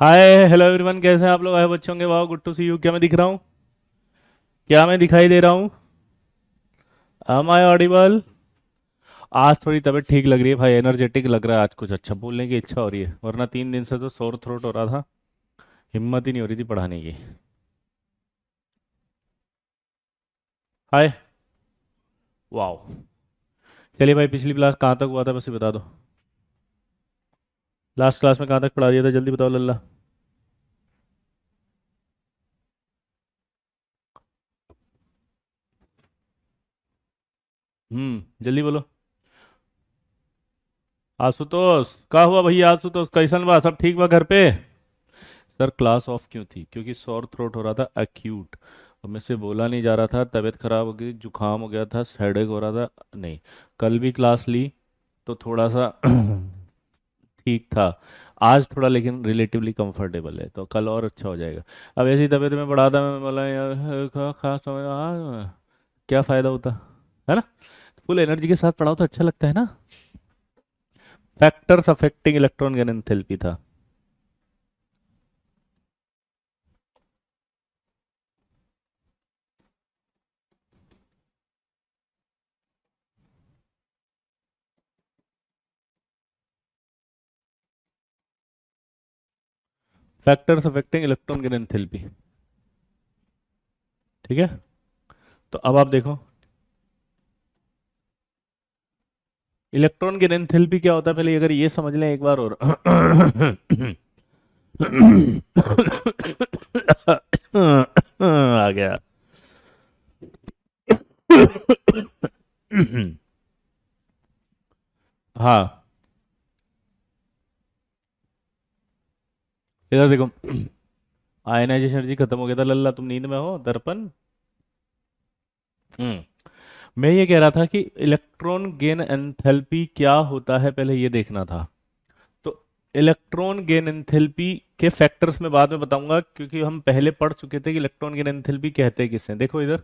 Hi hello everyone, कैसे हैं आप लोग? आए बच्चे होंगे। वाह, गुड टू सी यू। क्या मैं दिख रहा हूँ? क्या मैं दिखाई दे रहा हूँ? Am I audible? आज थोड़ी तबीयत ठीक लग रही है भाई, एनर्जेटिक लग रहा है आज, कुछ अच्छा बोलने की इच्छा हो रही है, वरना 3 दिन से तो सोर थ्रोट हो रहा था। हिम्मत ही नहीं हो रही थी पढ़ाने की। हाय। वाह। चलिए भाई, पिछली क्लास कहाँ तक हुआ था बस ये बता दो। लास्ट क्लास में कहाँ तक पढ़ा दिया था, जल्दी बताओ लल्ला। जल्दी बोलो। आशुतोष का हुआ भैया? आशुतोष कैसन बा? सब ठीक बा घर पे? सर क्लास ऑफ क्यों थी? क्योंकि सॉर थ्रोट हो रहा था एक्यूट, और मेरे से बोला नहीं जा रहा था, तबीयत खराब हो गई, जुकाम हो गया था, हेडेक हो रहा था। नहीं, कल भी क्लास ली तो थोड़ा सा ठीक था। आज थोड़ा लेकिन रिलेटिवली कंफर्टेबल है, तो कल और अच्छा हो जाएगा। अब ऐसी तबीयत में पढ़ा था, मैं बोला यार खास समझ क्या फ़ायदा होता है ना। फुल एनर्जी के साथ पढ़ाओ तो अच्छा लगता है ना। Factors affecting electron gain enthalpy था। Factors affecting electron gain enthalpy. ठीक है, तो अब आप देखो, इलेक्ट्रॉन की एंथैल्पी क्या होता है, पहले अगर ये समझ लें एक बार और। आ गया। हाँ, इधर देखो। आयनाइजेशन एनर्जी खत्म हो गया था लल्ला, तुम नींद में हो दर्पण। हम्म मैं ये कह रहा था कि इलेक्ट्रॉन गेन एंथैल्पी क्या होता है, पहले ये देखना था। तो इलेक्ट्रॉन गेन एंथैल्पी के फैक्टर्स में बाद में बताऊंगा, क्योंकि हम पहले पढ़ चुके थे कि इलेक्ट्रॉन गेन एंथैल्पी कहते हैं किसे। देखो इधर,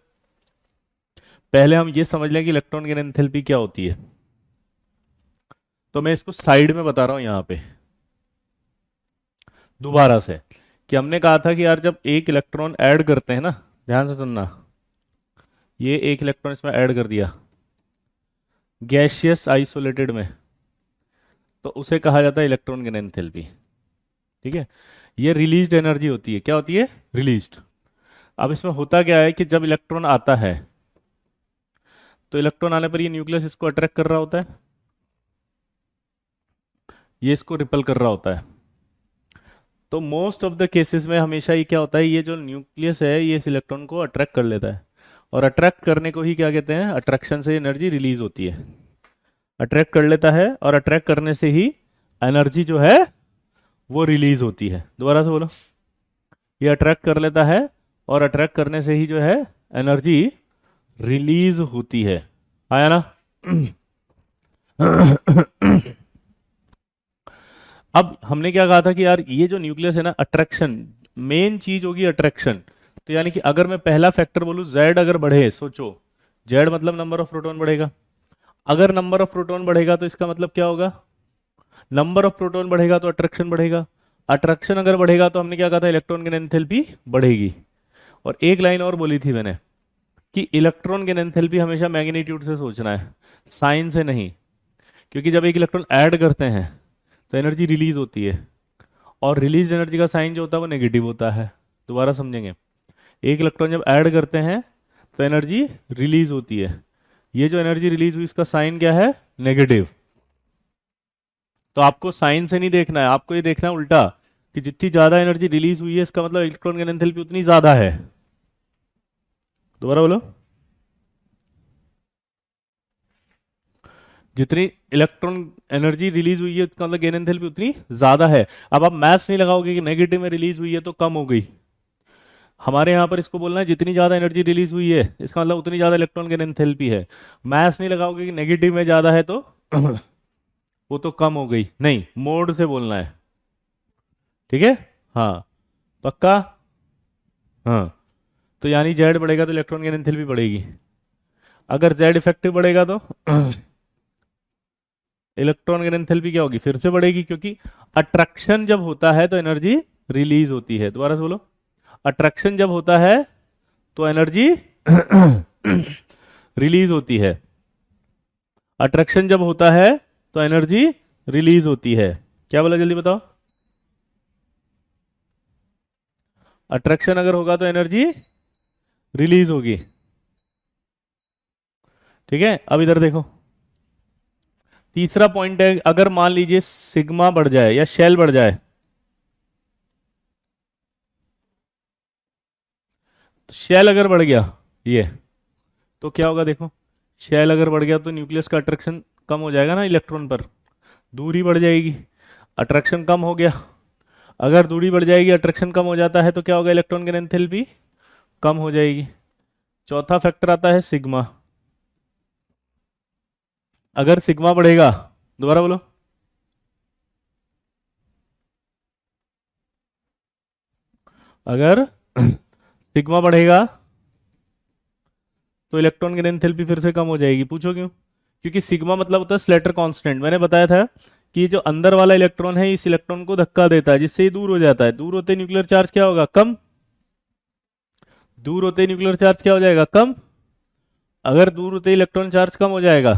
पहले हम ये समझ लें कि इलेक्ट्रॉन गेन एंथैल्पी क्या होती है। तो मैं इसको साइड में बता रहा हूँ यहाँ पे दोबारा से, कि हमने कहा था कि यार जब एक इलेक्ट्रॉन ऐड करते हैं ना, ध्यान से सुनना, ये एक इलेक्ट्रॉन इसमें ऐड कर दिया गैसियस आइसोलेटेड में, तो उसे कहा जाता है इलेक्ट्रॉन गेन एंथैल्पी। ठीक है, ये रिलीज्ड एनर्जी होती है। क्या होती है? रिलीज्ड। अब इसमें होता क्या है कि जब इलेक्ट्रॉन आता है, तो इलेक्ट्रॉन आने पर ये न्यूक्लियस इसको अट्रैक्ट कर रहा होता है, ये इसको रिपल कर रहा होता है। तो मोस्ट ऑफ द केसेस में हमेशा ये क्या होता है, ये जो न्यूक्लियस है ये इस इलेक्ट्रॉन को अट्रैक्ट कर लेता है, और अट्रैक्ट करने को ही क्या कहते हैं? अट्रैक्शन से एनर्जी रिलीज होती है। अट्रैक्ट कर लेता है, और अट्रैक्ट करने से ही एनर्जी जो है वो रिलीज होती है। दोबारा से बोलो। ये अट्रैक्ट कर लेता है, और अट्रैक्ट करने से ही जो है एनर्जी रिलीज होती है। आया ना? अब हमने क्या कहा था कि यार ये जो न्यूक्लियस है ना, अट्रैक्शन मेन चीज होगी, अट्रैक्शन। तो यानी कि अगर मैं पहला फैक्टर बोलूं, जेड अगर बढ़े, सोचो, जेड मतलब नंबर ऑफ प्रोटॉन बढ़ेगा। अगर नंबर ऑफ प्रोटॉन बढ़ेगा तो इसका मतलब क्या होगा? नंबर ऑफ प्रोटॉन बढ़ेगा तो अट्रैक्शन बढ़ेगा। अट्रैक्शन अगर बढ़ेगा तो हमने क्या कहा था? इलेक्ट्रॉन की एंथैल्पी बढ़ेगी। और एक लाइन और बोली थी मैंने, कि इलेक्ट्रॉन की एंथैल्पी हमेशा मैग्नीट्यूड से सोचना है, साइन से नहीं। क्योंकि जब एक इलेक्ट्रॉन ऐड करते हैं तो एनर्जी रिलीज होती है, और रिलीज एनर्जी का साइन जो होता है वो नेगेटिव होता है। दोबारा समझेंगे, एक इलेक्ट्रॉन जब ऐड करते हैं तो एनर्जी रिलीज होती है, ये जो एनर्जी रिलीज हुई इसका साइन क्या है? नेगेटिव। तो आपको साइन से नहीं देखना है, आपको ये देखना है उल्टा, कि जितनी ज्यादा एनर्जी रिलीज हुई है इसका मतलब इलेक्ट्रॉन की एंथैल्पी उतनी ज्यादा है। दोबारा बोलो। जितनी इलेक्ट्रॉन एनर्जी रिलीज हुई है इसका मतलब गेन एंथैल्पी उतनी ज्यादा है। अब आप मैथ्स नहीं लगाओगे कि नेगेटिव में रिलीज हुई है तो कम हो गई। हमारे यहाँ पर इसको बोलना है जितनी ज्यादा एनर्जी रिलीज हुई है इसका मतलब उतनी ज्यादा इलेक्ट्रॉन गेन एंथैल्पी है। मैथ्स नहीं लगाओगे कि नेगेटिव में ज्यादा है तो वो तो कम हो गई, नहीं, मोड से बोलना है। ठीक है। हाँ, पक्का। हाँ, तो यानी जेड बढ़ेगा तो इलेक्ट्रॉन गेन एंथैल्पी बढ़ेगी। अगर जेड इफेक्टिव बढ़ेगा तो इलेक्ट्रॉन गेन एंथैल्पी क्या होगी? फिर से बढ़ेगी, क्योंकि अट्रैक्शन जब होता है तो एनर्जी रिलीज होती है। दोबारा से बोलो। अट्रैक्शन जब होता है तो एनर्जी रिलीज होती है। अट्रैक्शन जब होता है तो एनर्जी रिलीज होती है। क्या बोला, जल्दी बताओ। अट्रैक्शन अगर होगा तो एनर्जी रिलीज होगी। ठीक है, अब इधर देखो। तीसरा पॉइंट है, अगर मान लीजिए सिग्मा बढ़ जाए या शेल बढ़ जाए, तो शेल अगर बढ़ गया ये, तो क्या होगा देखो। शेल अगर बढ़ गया तो न्यूक्लियस का अट्रैक्शन कम हो जाएगा ना इलेक्ट्रॉन पर, दूरी बढ़ जाएगी, अट्रैक्शन कम हो गया। अगर दूरी बढ़ जाएगी, अट्रैक्शन कम हो जाता है, तो क्या होगा, इलेक्ट्रॉन की एंथैल्पी कम हो जाएगी। चौथा फैक्टर आता है सिग्मा। अगर सिग्मा बढ़ेगा, दोबारा बोलो। अगर सिग्मा बढ़ेगा तो इलेक्ट्रॉन की एंथैल्पी फिर से कम हो जाएगी। पूछो क्यों? क्योंकि सिग्मा मतलब होता है स्लेटर कांस्टेंट। मैंने बताया था कि जो अंदर वाला इलेक्ट्रॉन है इस इलेक्ट्रॉन को धक्का देता है, जिससे ये दूर हो जाता है। दूर होते न्यूक्लियर चार्ज क्या होगा, कम। दूर होते न्यूक्लियर चार्ज क्या हो जाएगा, कम। अगर दूर होते इलेक्ट्रॉन चार्ज कम हो जाएगा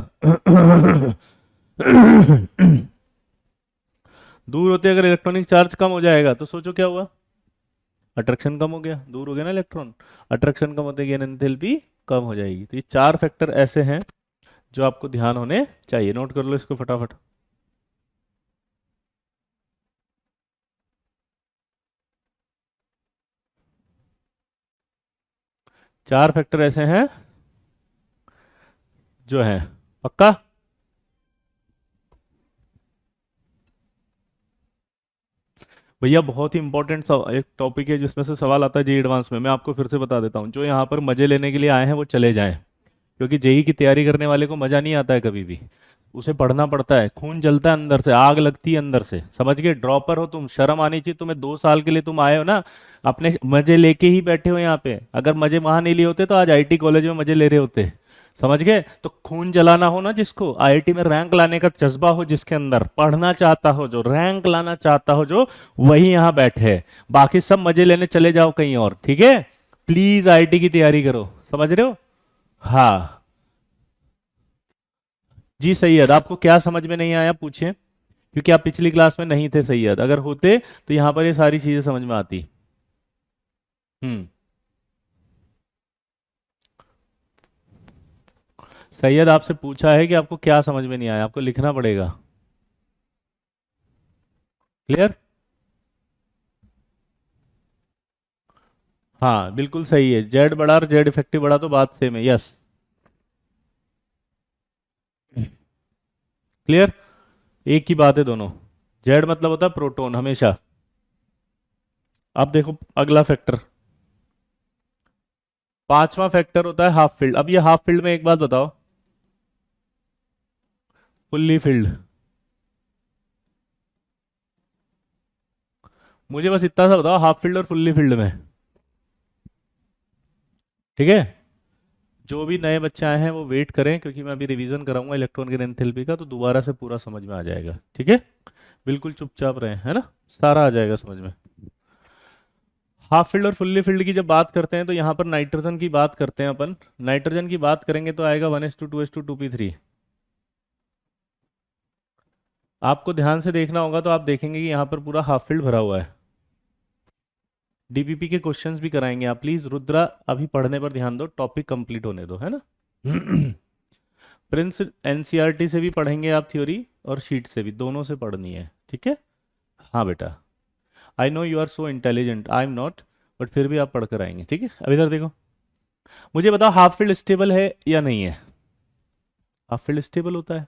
दूर होते अगर इलेक्ट्रॉनिक चार्ज कम हो जाएगा तो सोचो क्या हुआ, अट्रैक्शन कम हो गया, दूर हो गया ना इलेक्ट्रॉन। अट्रैक्शन कम होते ही एंथैल्पी कम हो जाएगी। तो ये चार फैक्टर ऐसे हैं जो आपको ध्यान होने चाहिए। नोट कर लो इसको फटाफट। चार फैक्टर ऐसे हैं जो है, पक्का। भैया बहुत ही इंपॉर्टेंट एक टॉपिक है जिसमें से सवाल आता है जेई एडवांस में। मैं आपको फिर से बता देता हूँ, जो यहाँ पर मजे लेने के लिए आए हैं वो चले जाएं, क्योंकि जेई की तैयारी करने वाले को मजा नहीं आता है कभी भी। उसे पढ़ना पड़ता है, खून जलता है अंदर से, आग लगती है अंदर से, समझ गए। ड्रॉपर हो तुम, शर्म आनी चाहिए तुम्हें। 2 साल के लिए तुम आए हो ना, अपने मजे लेके ही बैठे हो यहाँ पे। अगर मजे वहां नहीं लिए होते तो आज आईटी कॉलेज में मजे ले रहे होते, समझ गए। तो खून जलाना हो ना, जिसको आईआईटी में रैंक लाने का जज्बा हो, जिसके अंदर पढ़ना चाहता हो, जो रैंक लाना चाहता हो, जो वही यहाँ बैठे है। बाकी सब मजे लेने चले जाओ कहीं और, ठीक है। प्लीज आईआईटी की तैयारी करो, समझ रहे हो। हाँ जी सैयद, आपको क्या समझ में नहीं आया पूछिए, क्योंकि आप पिछली क्लास में नहीं थे सैयद। अगर होते तो यहां पर ये सारी चीजें समझ में आती। हम्म। सैयद आपसे पूछा है कि आपको क्या समझ में नहीं आया, आपको लिखना पड़ेगा। क्लियर? हाँ बिल्कुल सही है। जेड बड़ा और जेड इफेक्टिव बड़ा तो बात सेम है, यस। क्लियर? एक ही बात है दोनों। जेड मतलब होता है प्रोटॉन हमेशा। अब देखो अगला फैक्टर, पांचवा फैक्टर होता है हाफ फील्ड। अब ये हाफ फील्ड में एक बात बताओ, फुल्ली फील्ड। मुझे बस इतना सा बताओ, हाफ फील्ड और फुल्ली फील्ड में, ठीक है। जो भी नए बच्चे आए हैं वो वेट करें, क्योंकि मैं अभी रिवीजन कराऊंगा इलेक्ट्रॉन की एंथैल्पी का, तो दोबारा से पूरा समझ में आ जाएगा, ठीक है। बिल्कुल चुपचाप रहे, है ना, सारा आ जाएगा समझ में। हाफ फील्ड और फुल्ली फील्ड की जब बात करते हैं तो यहाँ पर नाइट्रोजन की बात करते हैं अपन। नाइट्रोजन की बात करेंगे तो आएगा 1s2 2s2 2p3। आपको ध्यान से देखना होगा तो आप देखेंगे कि यहाँ पर पूरा हाफ फील्ड भरा हुआ है। डीपीपी के क्वेश्चंस भी कराएंगे आप, प्लीज रुद्रा अभी पढ़ने पर ध्यान दो, टॉपिक कंप्लीट होने दो, है ना। प्रिंस एनसीईआरटी से भी पढ़ेंगे आप थ्योरी, और शीट से भी, दोनों से पढ़नी है, ठीक है। हाँ बेटा, I know you are so intelligent, I am not, but फिर भी आप पढ़ कर आएंगे, ठीक है। अब इधर देखो, मुझे बताओ हाफ फील्ड स्टेबल है या नहीं है। हाफ फील्ड स्टेबल होता है।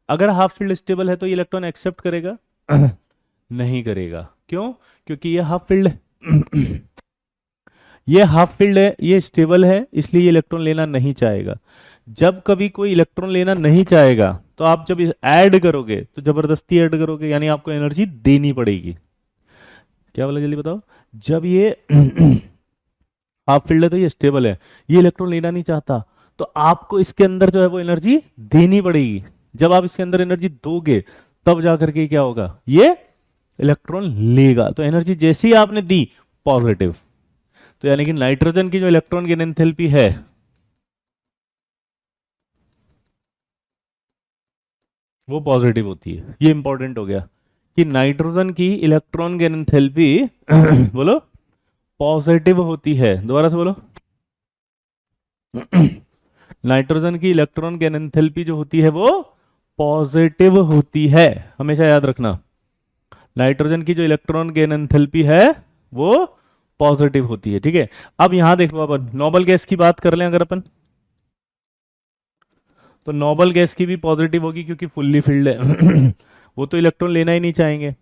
अगर हाफ फील्ड स्टेबल है तो ये इलेक्ट्रॉन एक्सेप्ट करेगा नहीं करेगा। क्यों? क्योंकि ये हाफ फील्ड है ये हाफ फील्ड है, ये स्टेबल है, इसलिए ये इलेक्ट्रॉन लेना नहीं चाहेगा। जब कभी कोई इलेक्ट्रॉन लेना नहीं चाहेगा तो आप जब ऐड करोगे तो जबरदस्ती ऐड करोगे, यानी आपको एनर्जी देनी पड़ेगी। क्या बोला, जल्दी बताओ। जब ये हाफ फील्ड है तो ये स्टेबल है, ये इलेक्ट्रॉन लेना नहीं चाहता, तो आपको इसके अंदर जो है वो एनर्जी देनी पड़ेगी। जब आप इसके अंदर एनर्जी दोगे तब जाकर के क्या होगा, ये इलेक्ट्रॉन लेगा। तो एनर्जी जैसी आपने दी पॉजिटिव, तो यानी कि नाइट्रोजन की जो इलेक्ट्रॉन गेन एंथैल्पी है वो पॉजिटिव होती है। ये इंपॉर्टेंट हो गया कि नाइट्रोजन की इलेक्ट्रॉन गेन एंथैल्पी बोलो पॉजिटिव होती है। दोबारा से बोलो। नाइट्रोजन की इलेक्ट्रॉन गेन एंथैल्पी जो होती है वो पॉजिटिव होती है, हमेशा याद रखना। नाइट्रोजन की जो इलेक्ट्रॉन गेन एंथैल्पी है वो पॉजिटिव होती है, ठीक है। अब यहां देखो, अपन नोबल गैस की बात कर लें अगर अपन, तो नोबल गैस की भी पॉजिटिव होगी क्योंकि फुल्ली फिल्ड है। वो तो इलेक्ट्रॉन लेना ही नहीं चाहेंगे।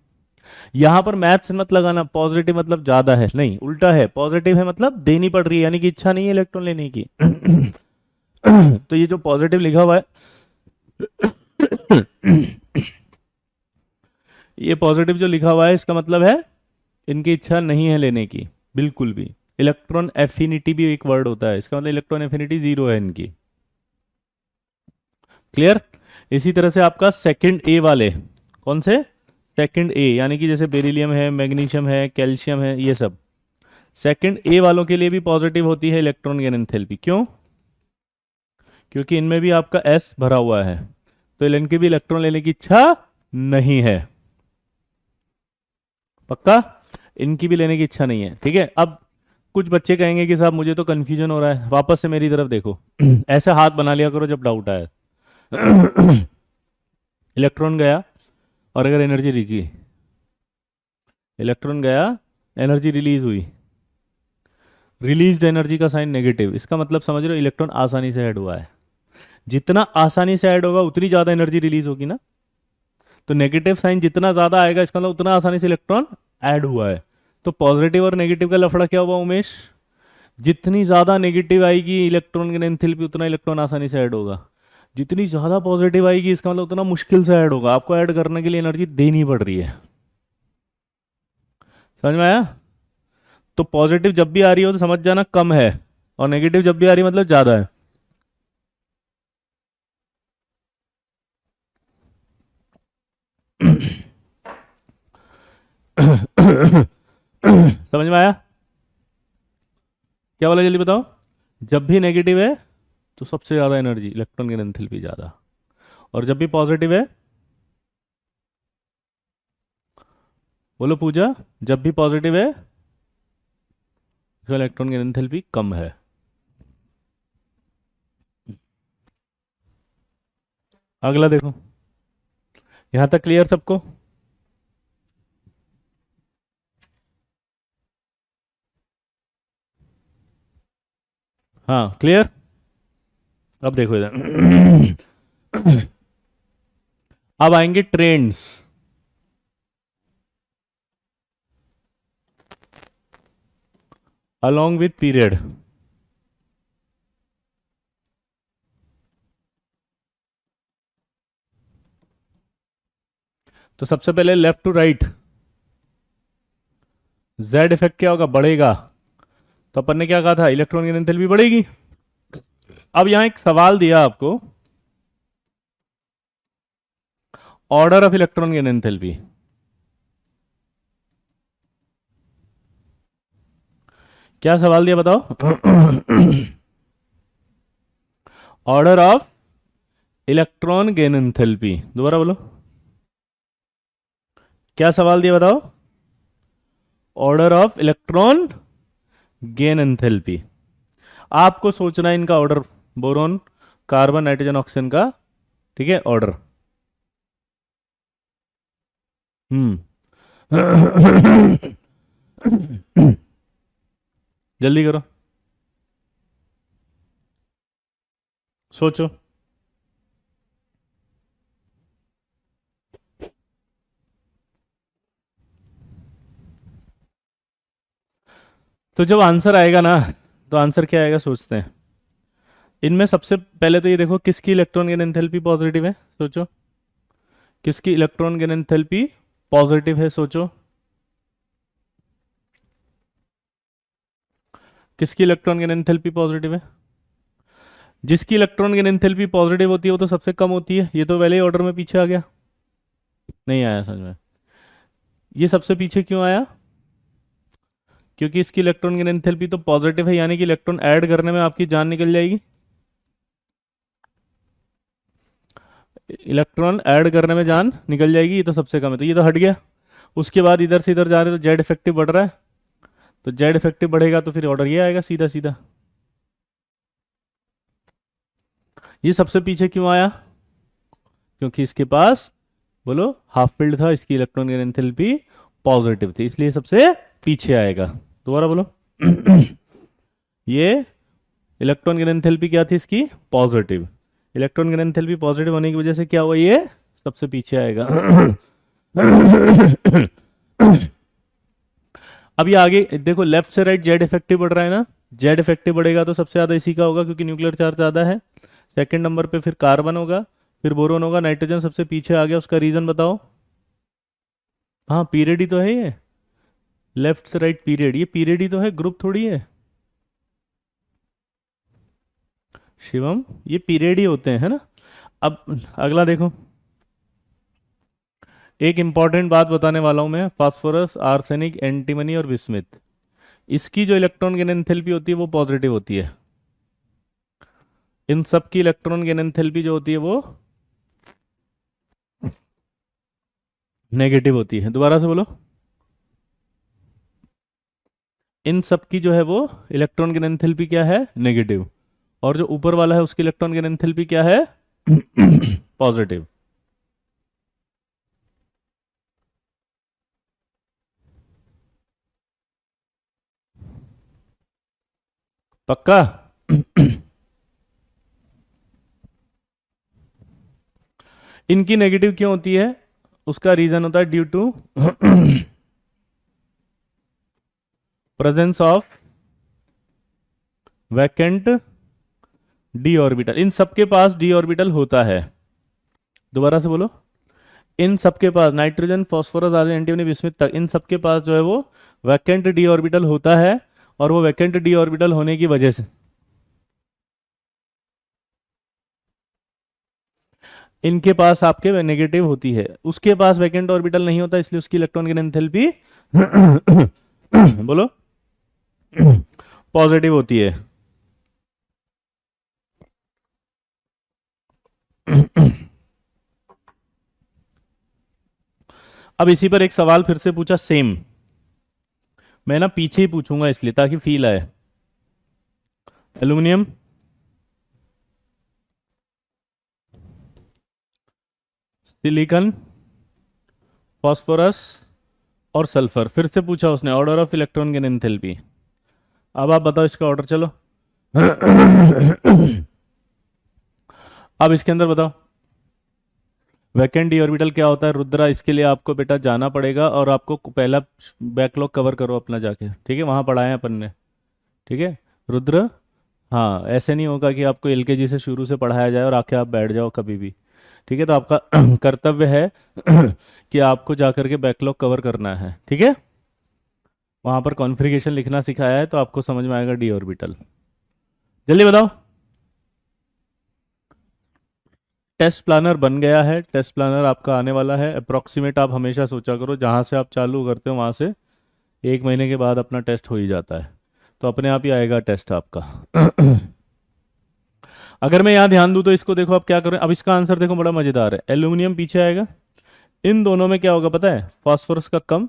यहां पर मैथ्स मत लगाना, पॉजिटिव मतलब ज्यादा है, नहीं उल्टा है, पॉजिटिव है मतलब देनी पड़ रही है, यानी कि इच्छा नहीं है इलेक्ट्रॉन लेने की। तो ये जो पॉजिटिव लिखा हुआ है, ये पॉजिटिव जो लिखा हुआ है इसका मतलब है इनकी इच्छा नहीं है लेने की बिल्कुल भी। इलेक्ट्रॉन एफिनिटी भी एक वर्ड होता है, इसका मतलब इलेक्ट्रॉन एफिनिटी जीरो है इनकी। क्लियर। इसी तरह से आपका सेकंड ए वाले, कौन से, सेकंड ए, यानी कि जैसे बेरिलियम है, मैग्नीशियम है, कैल्शियम है, ये सब सेकंड ए वालों के लिए भी पॉजिटिव होती है इलेक्ट्रॉन गेन एंथैल्पी। क्यों? क्योंकि इनमें भी आपका एस भरा हुआ है, तो इनकी भी इलेक्ट्रॉन लेने की इच्छा नहीं है। पक्का, इनकी भी लेने की इच्छा नहीं है, ठीक है। अब कुछ बच्चे कहेंगे कि साहब मुझे तो कंफ्यूजन हो रहा है, वापस से मेरी तरफ देखो। ऐसे हाथ बना लिया करो जब डाउट आए। इलेक्ट्रॉन गया और अगर एनर्जी लिखी, इलेक्ट्रॉन गया, एनर्जी रिलीज हुई, रिलीज्ड एनर्जी का साइन नेगेटिव, इसका मतलब समझ रहे हो इलेक्ट्रॉन आसानी से ऐड हुआ है। जितना आसानी से ऐड होगा उतनी ज्यादा एनर्जी रिलीज होगी ना। तो नेगेटिव साइन जितना ज्यादा आएगा इसका मतलब उतना आसानी से इलेक्ट्रॉन ऐड हुआ है। तो पॉजिटिव और नेगेटिव का लफड़ा क्या हुआ उमेश? जितनी ज्यादा नेगेटिव आएगी इलेक्ट्रॉन की एंथैल्पी उतना इलेक्ट्रॉन आसानी से ऐड होगा। जितनी ज्यादा पॉजिटिव आएगी इसका मतलब उतना मुश्किल से ऐड होगा, आपको ऐड करने के लिए एनर्जी देनी पड़ रही है। समझ में आया? तो पॉजिटिव जब भी आ रही हो तो समझ जाना कम है, और नेगेटिव जब भी आ रही है मतलब ज्यादा है। समझ में आया? क्या बोला जल्दी बताओ। जब भी नेगेटिव है तो सबसे ज्यादा एनर्जी इलेक्ट्रॉन की एंथैल्पी ज्यादा, और जब भी पॉजिटिव है, बोलो पूजा, जब भी पॉजिटिव है तो इलेक्ट्रॉन की एंथैल्पी कम है। अगला देखो, यहां तक क्लियर सबको? हाँ क्लियर। अब देखो इधर। अब आएंगे ट्रेंड्स। Along with period. तो सबसे पहले left to right, Z effect क्या होगा, बढ़ेगा। तो अपन ने क्या कहा था, इलेक्ट्रॉन की एंथैल्पी बढ़ेगी। अब यहां एक सवाल दिया आपको, ऑर्डर ऑफ इलेक्ट्रॉन की एंथैल्पी। क्या सवाल दिया बताओ? Order of electron gain enthalpy, दोबारा बोलो। क्या सवाल दिया बताओ? Order of electron gain enthalpy. आपको सोचना है इनका order, boron, carbon, nitrogen, oxygen का, ठीक है, ऑर्डर। हम्म। जल्दी करो, सोचो। तो जब आंसर आएगा ना, तो आंसर क्या आएगा सोचते हैं। इनमें सबसे पहले तो ये देखो किसकी इलेक्ट्रॉन गेन एंथैल्पी पॉजिटिव है, सोचो। किसकी इलेक्ट्रॉन गेन एंथैल्पी पॉजिटिव है, सोचो। किसकी इलेक्ट्रॉन गेन एंथैल्पी पॉजिटिव है? जिसकी इलेक्ट्रॉन गेन एंथैल्पी पॉजिटिव होती है वो तो सबसे कम होती है। ये तो पहले ही ऑर्डर में पीछे आ गया, नहीं आया समझ में। ये सबसे पीछे क्यों आया? क्योंकि इसकी इलेक्ट्रॉन की एंथैल्पी तो पॉजिटिव है, यानी कि इलेक्ट्रॉन ऐड करने में आपकी जान निकल जाएगी। इलेक्ट्रॉन ऐड करने में जान निकल जाएगी, ये तो सबसे कम है, तो ये तो हट गया। उसके बाद इधर से इधर जा रहे तो जेड इफेक्टिव बढ़ रहा है, तो जेड इफेक्टिव बढ़ेगा तो फिर ऑर्डर ये आएगा सीधा सीधा। ये सबसे पीछे क्यों आया? क्योंकि इसके पास, बोलो, हाफ फील्ड था, इसकी इलेक्ट्रॉन की एंथैल्पी पॉजिटिव थी, इसलिए सबसे पीछे आएगा। दोबारा बोलो। ये इलेक्ट्रॉन की एंथैल्पी क्या थी इसकी? पॉजिटिव। इलेक्ट्रॉन की एंथैल्पी पॉजिटिव होने की वजह से क्या हुआ, ये सबसे पीछे आएगा। अब ये आगे देखो, लेफ्ट से राइट जेड इफेक्टिव बढ़ रहा है ना, जेड इफेक्टिव बढ़ेगा तो सबसे ज्यादा इसी का होगा क्योंकि न्यूक्लियर चार्ज ज्यादा है। सेकंड नंबर पे फिर कार्बन होगा, फिर बोरोन होगा, नाइट्रोजन सबसे पीछे आ गया, उसका रीजन बताओ। हाँ पीरियड ही तो है ये, लेफ्ट से राइट पीरियड, ये पीरियड ही तो है, ग्रुप थोड़ी है शिवम, ये पीरियड ही होते हैं, है ना। अब अगला देखो, एक इंपॉर्टेंट बात बताने वाला हूं मैं, फास्फोरस, आर्सेनिक, एंटीमनी और बिस्मिथ, इसकी जो इलेक्ट्रॉन गेन एंथैल्पी होती है वो पॉजिटिव होती है। इन सब की इलेक्ट्रॉन गेन एंथैल्पी जो होती है वो नेगेटिव होती है। दोबारा से बोलो। इन सब की जो है वो इलेक्ट्रॉन गेन एंथैल्पी क्या है? नेगेटिव। और जो ऊपर वाला है उसकी इलेक्ट्रॉन गेन एंथैल्पी क्या है? पॉजिटिव। पक्का? इनकी नेगेटिव क्यों होती है? उसका रीजन होता है due to presence of vacant d orbital. इन सबके पास डी ऑर्बिटल होता है। दोबारा से बोलो। इन सबके पास, nitrogen, phosphorus, argon, antimony, bismuth तक, इन सबके पास जो है वो वैकेंट डी ऑर्बिटल होता है, और वो वैकेंट डी ऑर्बिटल होने की वजह से इनके पास आपके नेगेटिव होती है, उसके पास वैकेंट ऑर्बिटल नहीं होता, इसलिए उसकी इलेक्ट्रॉन की एंथैल्पी बोलो पॉजिटिव होती है। अब इसी पर एक सवाल फिर से पूछा सेम, मैं ना पीछे ही पूछूंगा इसलिए ताकि फील आए। एल्यूमिनियम, सिलिकॉन, फास्फोरस और सल्फर, फिर से पूछा उसने order of electron gain enthalpy. अब आप बताओ इसका ऑर्डर, चलो। अब इसके अंदर बताओ वैकेंट डी ऑर्बिटल क्या होता है। रुद्रा, इसके लिए आपको बेटा जाना पड़ेगा और आपको पहला बैकलॉग कवर करो अपना जाके, ठीक है, वहां पढ़ाया अपन ने, ठीक है रुद्र। हाँ ऐसे नहीं होगा कि आपको एलकेजी से शुरू से पढ़ाया जाए और आके आप बैठ जाओ कभी भी, ठीक है, तो आपका कर्तव्य है कि आपको जाकर के बैकलॉग कवर करना है, ठीक है। वहां पर कॉन्फ़िगरेशन लिखना सिखाया है तो आपको समझ में आएगा डी ऑर्बिटल। जल्दी बताओ। टेस्ट प्लानर बन गया है, टेस्ट प्लानर आपका आने वाला है। अप्रॉक्सीमेट आप हमेशा सोचा करो, जहां से आप चालू करते हो वहां से 1 महीने के बाद अपना टेस्ट हो ही जाता है, तो अपने आप ही आएगा टेस्ट आपका। अगर मैं यहाँ ध्यान दूं तो इसको देखो, आप क्या करें, अब इसका आंसर देखो, बड़ा मजेदार है। एल्यूमिनियम पीछे आएगा, इन दोनों में क्या होगा पता है? फास्फोरस का कम,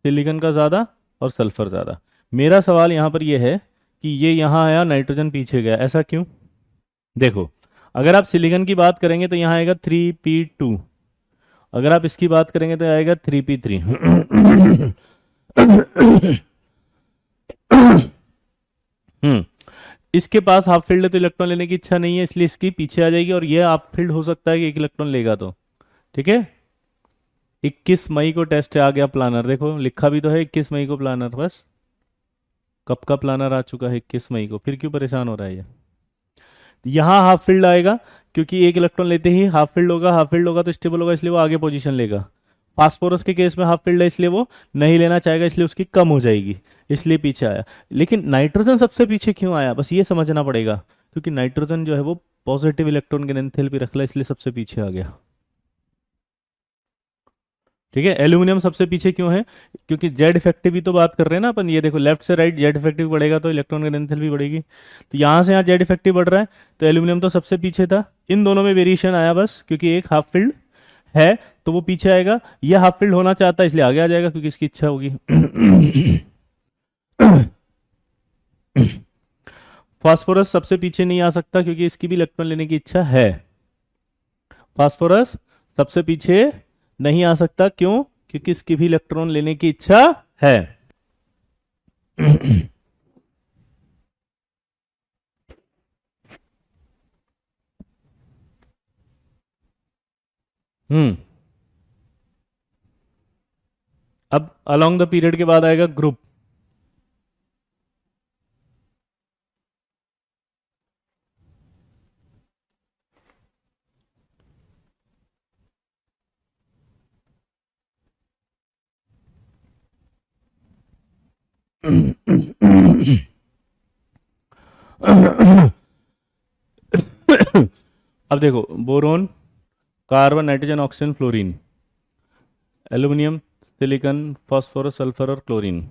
सिलिकॉन का ज्यादा और सल्फर ज्यादा। मेरा सवाल यहाँ पर यह है कि ये यहाँ आया, नाइट्रोजन पीछे गया, ऐसा क्यों? देखो, अगर आप सिलिकॉन की बात करेंगे तो यहाँ आएगा 3p2, अगर आप इसकी बात करेंगे तो आएगा 3p3। इसके पास हाफ फील्ड है तो इलेक्ट्रॉन लेने की इच्छा नहीं है, इसलिए इसकी पीछे आ जाएगी, और ये हाफ फील्ड हो सकता है कि एक इलेक्ट्रॉन लेगा तो, ठीक है। 21 मई को टेस्ट आ गया प्लानर, देखो लिखा भी तो है 21 मई को प्लानर, बस कब का प्लानर आ चुका है 21 मई को, फिर क्यों परेशान हो रहा है ये। यहाँ हाफ फील्ड आएगा क्योंकि एक इलेक्ट्रॉन लेते ही हाफ फील्ड होगा, हाफ फील्ड होगा तो स्टेबल होगा, इसलिए वो आगे पोजीशन लेगा। फास्फोरस के केस में हाफ फील्ड है इसलिए वो नहीं लेना चाहेगा, इसलिए उसकी कम हो जाएगी, इसलिए पीछे आया। लेकिन नाइट्रोजन सबसे पीछे क्यों आया, बस ये समझना पड़ेगा, क्योंकि नाइट्रोजन जो है वो पॉजिटिव इलेक्ट्रॉन के एंथैल्पी रख ला, इसलिए सबसे पीछे आ गया। ठीक है, एल्यूमिनियम सबसे पीछे क्यों है? क्योंकि जेड इफेक्टिव ही तो बात कर रहे हैं ना अपन। ये देखो लेफ्ट से राइट जेड इफेक्टिव बढ़ेगा तो इलेक्ट्रॉन घनत्व भी बढ़ेगी, तो यहाँ से यहाँ जेड इफेक्टिव बढ़ रहा है, तो एल्यूमिनियम तो सबसे पीछे था। इन दोनों में वेरिएशन आया बस, क्योंकि एक हाफ फील्ड है तो वो पीछे आएगा, ये हाफ फील्ड होना चाहता है इसलिए आगे आ जाएगा क्योंकि इसकी इच्छा होगी। फास्फोरस सबसे पीछे नहीं आ सकता क्योंकि इसकी भी इलेक्ट्रॉन लेने की इच्छा है। फास्फोरस सबसे पीछे नहीं आ सकता, क्यों? क्योंकि इसकी भी इलेक्ट्रॉन लेने की इच्छा है। हम्म। अब अलोंग द पीरियड के बाद आएगा ग्रुप। अब देखो, boron, carbon, nitrogen, oxygen, fluorine, aluminium, silicon, phosphorus, sulphur और क्लोरीन।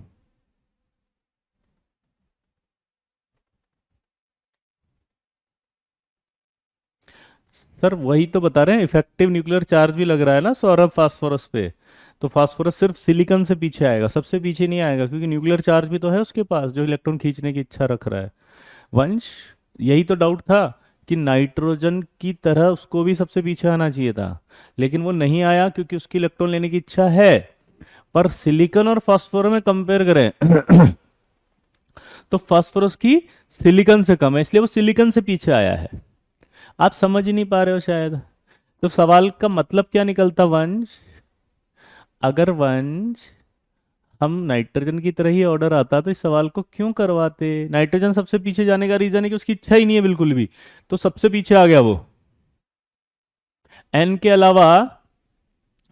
सर वही तो बता रहे हैं, इफेक्टिव न्यूक्लियर चार्ज भी लग रहा है ना सौरभ फास्फोरस पे, तो फास्फोरस सिर्फ सिलिकॉन से पीछे आएगा, सबसे पीछे नहीं आएगा, क्योंकि न्यूक्लियर चार्ज भी तो है उसके पास जो इलेक्ट्रॉन खींचने की इच्छा रख रहा है। वंश, यही तो डाउट था कि नाइट्रोजन की तरह उसको भी सबसे पीछे आना चाहिए था, लेकिन वो नहीं आया क्योंकि उसकी इलेक्ट्रॉन लेने की इच्छा है। पर सिलिकॉन और फास्फोरस में कंपेयर करें तो फास्फोरस की सिलिकॉन से कम है, इसलिए वो सिलिकॉन से पीछे आया है। आप समझ ही नहीं पा रहे हो शायद। तो सवाल का मतलब क्या निकलता वंश? अगर वंश हम नाइट्रोजन की तरह ही ऑर्डर आता तो इस सवाल को क्यों करवाते? नाइट्रोजन सबसे पीछे जाने का रीजन है कि उसकी इच्छा ही नहीं है बिल्कुल भी, तो सबसे पीछे आ गया वो। एन के अलावा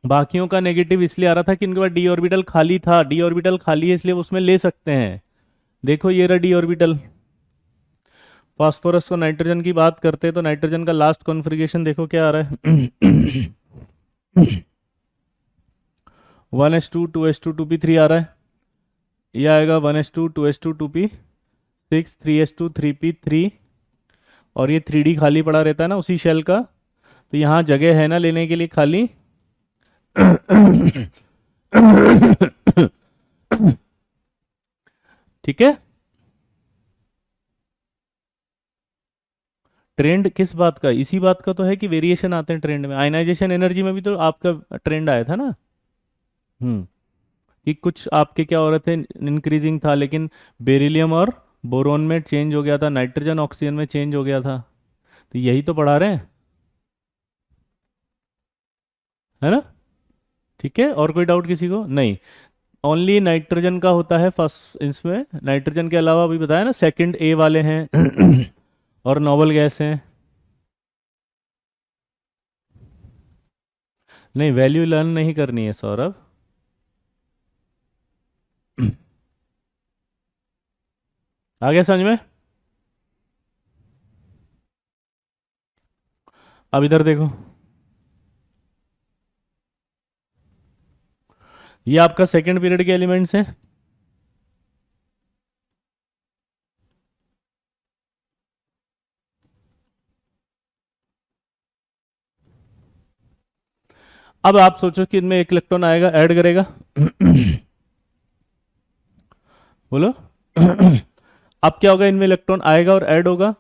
बाकियों का नेगेटिव इसलिए आ रहा था कि इनके पास डी ऑर्बिटल खाली था, डी ऑर्बिटल खाली है इसलिए वो उसमें ले सकते हैं। देखो ये रहा डी ऑर्बिटल। फास्फोरस और नाइट्रोजन की बात करते हैं तो नाइट्रोजन का लास्ट कॉन्फ़िगरेशन देखो क्या आ रहा है। 1s2 2s2 2p3 आ रहा है, ये आएगा 1s2 2s2 2p6 3s2 3p3, और ये 3D खाली पड़ा रहता है ना उसी शेल का, तो यहाँ जगह है ना लेने के लिए खाली। ठीक है। ट्रेंड किस बात का? इसी बात का तो है कि वेरिएशन आते हैं ट्रेंड में। आयनाइजेशन एनर्जी में भी तो आपका ट्रेंड आया था ना। हम्म। कि कुछ आपके क्या हो रहे थे, इंक्रीजिंग था, लेकिन बेरिलियम और बोरोन में चेंज हो गया था, नाइट्रोजन ऑक्सीजन में चेंज हो गया था, तो यही तो पढ़ा रहे हैं, है ना? ठीक है, और कोई डाउट किसी को? नहीं। ओनली नाइट्रोजन का होता है फर्स्ट, इसमें नाइट्रोजन के अलावा अभी बताया ना सेकंड ए वाले हैं और नोबल गैस हैं। नहीं, वैल्यू लर्न नहीं करनी है सौरभ। आ गया समझ में? अब इधर देखो, ये आपका सेकंड पीरियड के एलिमेंट्स हैं। अब आप सोचो कि इनमें एक इलेक्ट्रॉन आएगा ऐड करेगा। बोलो। अब क्या होगा, इनमें इलेक्ट्रॉन आएगा और ऐड होगा।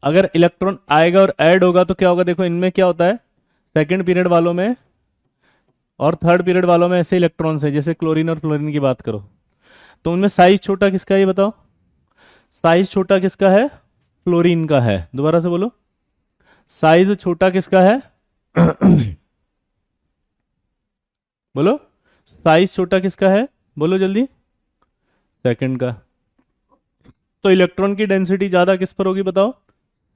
अगर इलेक्ट्रॉन आएगा और ऐड होगा तो क्या होगा, देखो इनमें क्या होता है, सेकंड पीरियड वालों में और थर्ड पीरियड वालों में ऐसे इलेक्ट्रॉन्स है, जैसे क्लोरीन और फ्लोरीन की बात करो, तो उनमें साइज छोटा किसका है ये बताओ? साइज छोटा किसका है? फ्लोरीन का है। दोबारा से बोलो, साइज छोटा किसका है? बोलो, साइज छोटा किसका है? बोलो जल्दी। सेकंड का। तो इलेक्ट्रॉन की डेंसिटी ज्यादा किस पर होगी बताओ?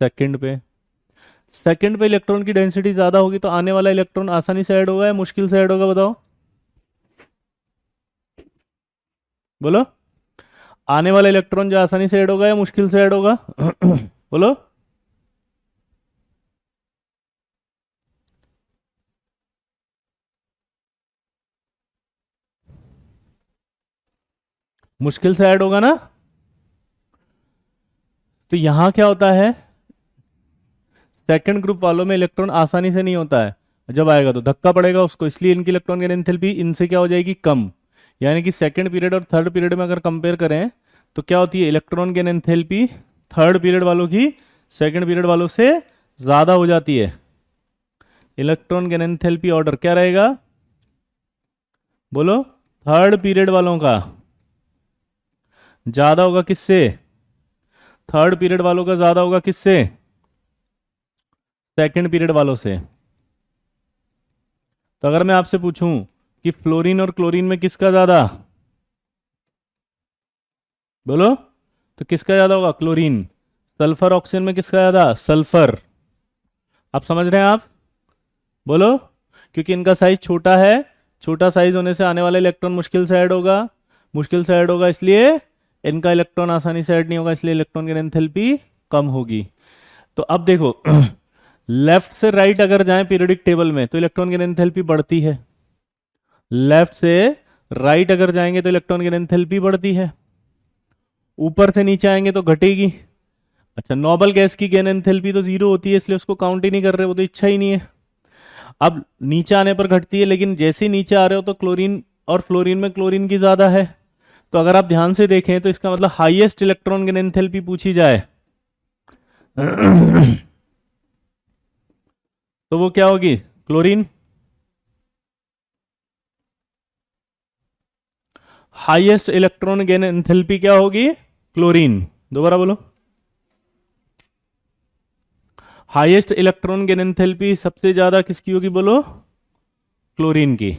सेकंड पे। सेकंड पे इलेक्ट्रॉन की डेंसिटी ज्यादा होगी तो आने वाला इलेक्ट्रॉन आसानी से ऐड होगा या मुश्किल से ऐड होगा बताओ? बोलो, आने वाला इलेक्ट्रॉन जो आसानी से ऐड होगा या मुश्किल से ऐड होगा? बोलो। मुश्किल से ऐड होगा ना। तो यहां क्या होता है, सेकंड ग्रुप वालों में इलेक्ट्रॉन आसानी से नहीं होता है, जब आएगा तो धक्का पड़ेगा उसको, इसलिए इनकी इलेक्ट्रॉन गेन एंथैल्पी इनसे क्या हो जाएगी, कम। यानी कि सेकंड पीरियड और थर्ड पीरियड में अगर कंपेयर करें तो क्या होती है, electron gain enthalpy third period वालों की सेकंड पीरियड वालों से ज्यादा हो जाती है। इलेक्ट्रॉन गेन एंथैल्पी ऑर्डर क्या रहेगा, बोलो, थर्ड पीरियड वालों का ज्यादा होगा किससे, थर्ड पीरियड वालों का ज्यादा होगा किससे, सेकंड पीरियड वालों से। तो अगर मैं आपसे पूछूं कि फ्लोरीन और क्लोरीन में किसका ज्यादा, बोलो, तो किसका ज्यादा होगा, क्लोरीन। सल्फर ऑक्सीजन में किसका ज्यादा, सल्फर। आप समझ रहे हैं आप, बोलो, क्योंकि इनका साइज छोटा है, छोटा साइज होने से आने वाला इलेक्ट्रॉन मुश्किल से ऐड होगा, मुश्किल से ऐड होगा, इसलिए इनका इलेक्ट्रॉन आसानी से ऐड नहीं होगा, इसलिए इलेक्ट्रॉन की एंथैल्पी कम होगी। तो अब देखो लेफ्ट से राइट अगर जाएं पीरियोडिक टेबल में तो इलेक्ट्रॉन की एंथैल्पी बढ़ती है, लेफ्ट से राइट अगर जाएंगे तो इलेक्ट्रॉन की एंथैल्पी बढ़ती है, ऊपर से नीचे आएंगे तो घटेगी। अच्छा, नोबल गैस की गेन एंथैल्पी तो जीरो होती है, इसलिए उसको काउंट ही नहीं कर रहे, वो तो इच्छा ही नहीं है। अब नीचे आने पर घटती है, लेकिन जैसे ही नीचे आ रहे हो तो क्लोरीन और फ्लोरीन में क्लोरीन की ज्यादा है। तो अगर आप ध्यान से देखें तो इसका मतलब हाईएस्ट इलेक्ट्रॉन गेन एंथैल्पी पूछी जाए तो वो क्या होगी, chlorine. Highest electron gain enthalpy क्या होगी, क्लोरीन। दोबारा बोलो, हाईएस्ट इलेक्ट्रॉन गेन एंथैल्पी सबसे ज्यादा किसकी होगी, बोलो, क्लोरीन की।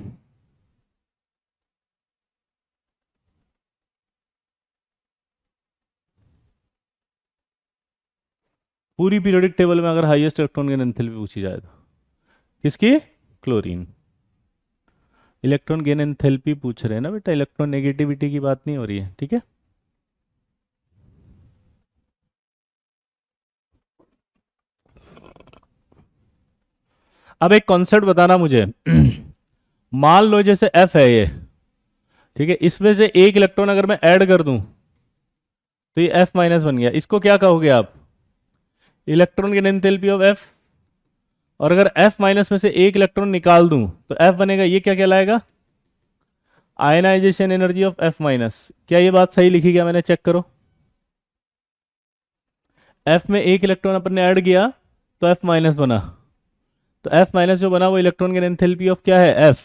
पूरी पीरियोडिक टेबल में अगर हाईएस्ट इलेक्ट्रॉन गेन एंथैल्पी पूछी जाए तो किसकी, क्लोरीन। इलेक्ट्रॉन गेन एंथैल्पी पूछ रहे हैं ना बेटा, इलेक्ट्रॉन नेगेटिविटी की बात नहीं हो रही है, ठीक है। अब एक कॉन्सेप्ट बताना मुझे मान लो जैसे एफ है ये, ठीक है, इसमें से एक इलेक्ट्रॉन अगर मैं ऐड कर दूं तो ये एफ माइनस बन गया, इसको क्या कहोगे आप, electron gain enthalpy of F. और अगर एफ माइनस में से एक इलेक्ट्रॉन निकाल दूं तो एफ बनेगा, ये क्या कहलाएगा, ionization energy of F minus. क्या ये बात सही लिखी, क्या मैंने चेक करो, एफ में एक इलेक्ट्रॉन अपन ने ऐड किया तो एफ माइनस बना, तो एफ माइनस जो बना वो इलेक्ट्रॉन गेन एंथैल्पी ऑफ क्या है, एफ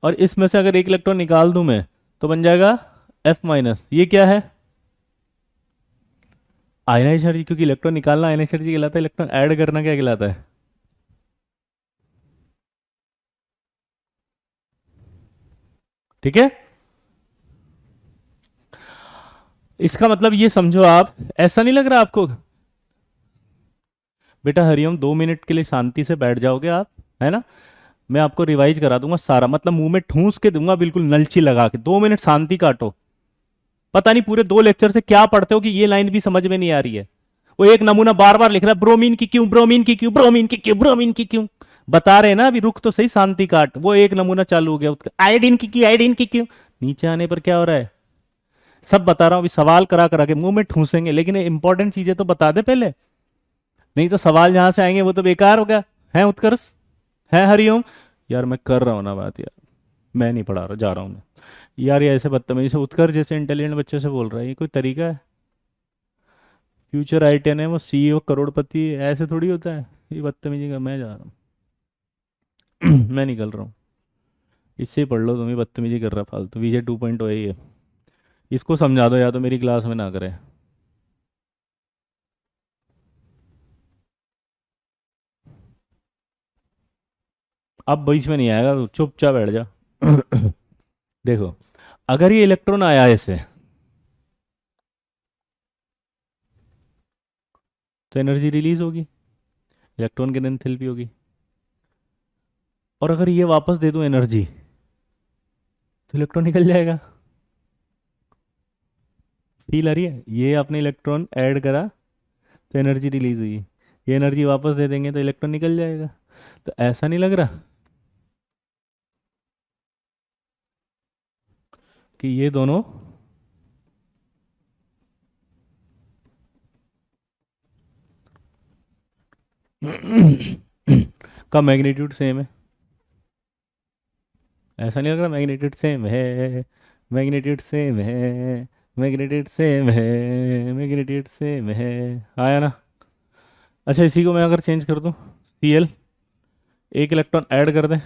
और इसमें से अगर एक इलेक्ट्रॉन निकाल दूं मैं तो बन जाएगा एफ माइनस। ये क्या है, आयनाइजेशन एनर्जी, क्योंकि इलेक्ट्रॉन निकालना आयनाइजेशन एनर्जी कहलाता है, इलेक्ट्रॉन ऐड करना क्या कहलाता है, ठीक है। इसका मतलब ये समझो आप, ऐसा नहीं लग रहा आपको, बेटा हरिओम 2 मिनट के लिए शांति से बैठ जाओगे आप, है ना, मैं आपको रिवाइज करा दूंगा सारा, मतलब मुंह में ठूस के दूंगा बिल्कुल नलची लगा के, 2 मिनट शांति काटो। पता नहीं पूरे 2 लेक्चर से क्या पढ़ते हो कि ये लाइन भी समझ में नहीं आ रही है। वो एक नमूना बार बार लिख रहा है, ब्रोमीन की क्यों, ब्रोमीन की क्यों, ब्रोमीन की क्यों, ब्रोमीन की क्यों। बता रहे हैं ना अभी, रुक तो सही, शांति काट। वो एक नमूना चालू हो गया उसका, आयोडीन की क्यों, आयोडीन की क्यों। नीचे आने पर क्या हो रहा है, सब बता रहा हूं, अभी सवाल करा करा के मुंह में ठूसेंगे, लेकिन इंपॉर्टेंट चीजें तो बता दे पहले, नहीं तो सवाल जहां से आएंगे वो तो बेकार हो गया। है उत्कर्ष, है हरिओम, यार मैं कर रहा हूं ना बात यार, मैं नहीं पढ़ा रहा, जा रहा हूं मैं। यार ये ऐसे बदतमीजी से उत्कर्ष जैसे इंटेलिजेंट बच्चे से बोल रहा है, ये कोई तरीका है। फ्यूचर आई10 है, वो सीईओ करोड़पति है, ऐसे थोड़ी होता है। ये बदतमीजी का, मैं जा रहा हूँ मैं निकल रहा हूँ, इससे ही पढ़ लो, तुम ही बदतमीजी कर रहा फालतू, वीजे 2.0 ही है। इसको समझा दो या तो मेरी क्लास में ना करे। अब बीच में नहीं आएगा तो चुपचाप बैठ जा देखो, अगर ये इलेक्ट्रॉन आया ऐसे तो एनर्जी रिलीज होगी, इलेक्ट्रॉन की एंथैल्पी होगी। और अगर ये वापस दे दूं एनर्जी तो इलेक्ट्रॉन निकल जाएगा। फील आ रही है, ये आपने इलेक्ट्रॉन ऐड करा तो एनर्जी रिलीज हुई, ये एनर्जी वापस दे देंगे तो इलेक्ट्रॉन निकल जाएगा। तो ऐसा नहीं लग रहा, कि ये दोनों का मैग्नीट्यूड सेम है। ऐसा नहीं लग रहा मैग्नीट्यूड सेम है, मैग्नीट्यूड सेम है, मैग्नीट्यूड सेम है, मैग्नीट्यूड सेम है। आया ना? अच्छा, इसी को मैं अगर चेंज कर दूं, Cl, एक इलेक्ट्रॉन ऐड कर दें,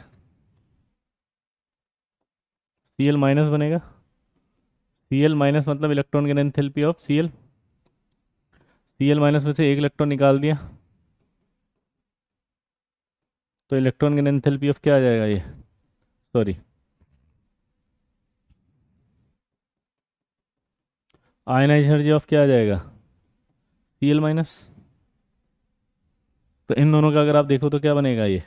Cl माइनस बनेगा। Cl माइनस मतलब इलेक्ट्रॉन की enthalpy of Cl, Cl minus में से एक इलेक्ट्रॉन निकाल दिया तो इलेक्ट्रॉन की एंथैल्पी ऑफ क्या आ जाएगा ये, सॉरी, आयनाइज एनर्जी ऑफ क्या आ जाएगा, Cl माइनस। तो इन दोनों का अगर आप देखो तो क्या बनेगा ये,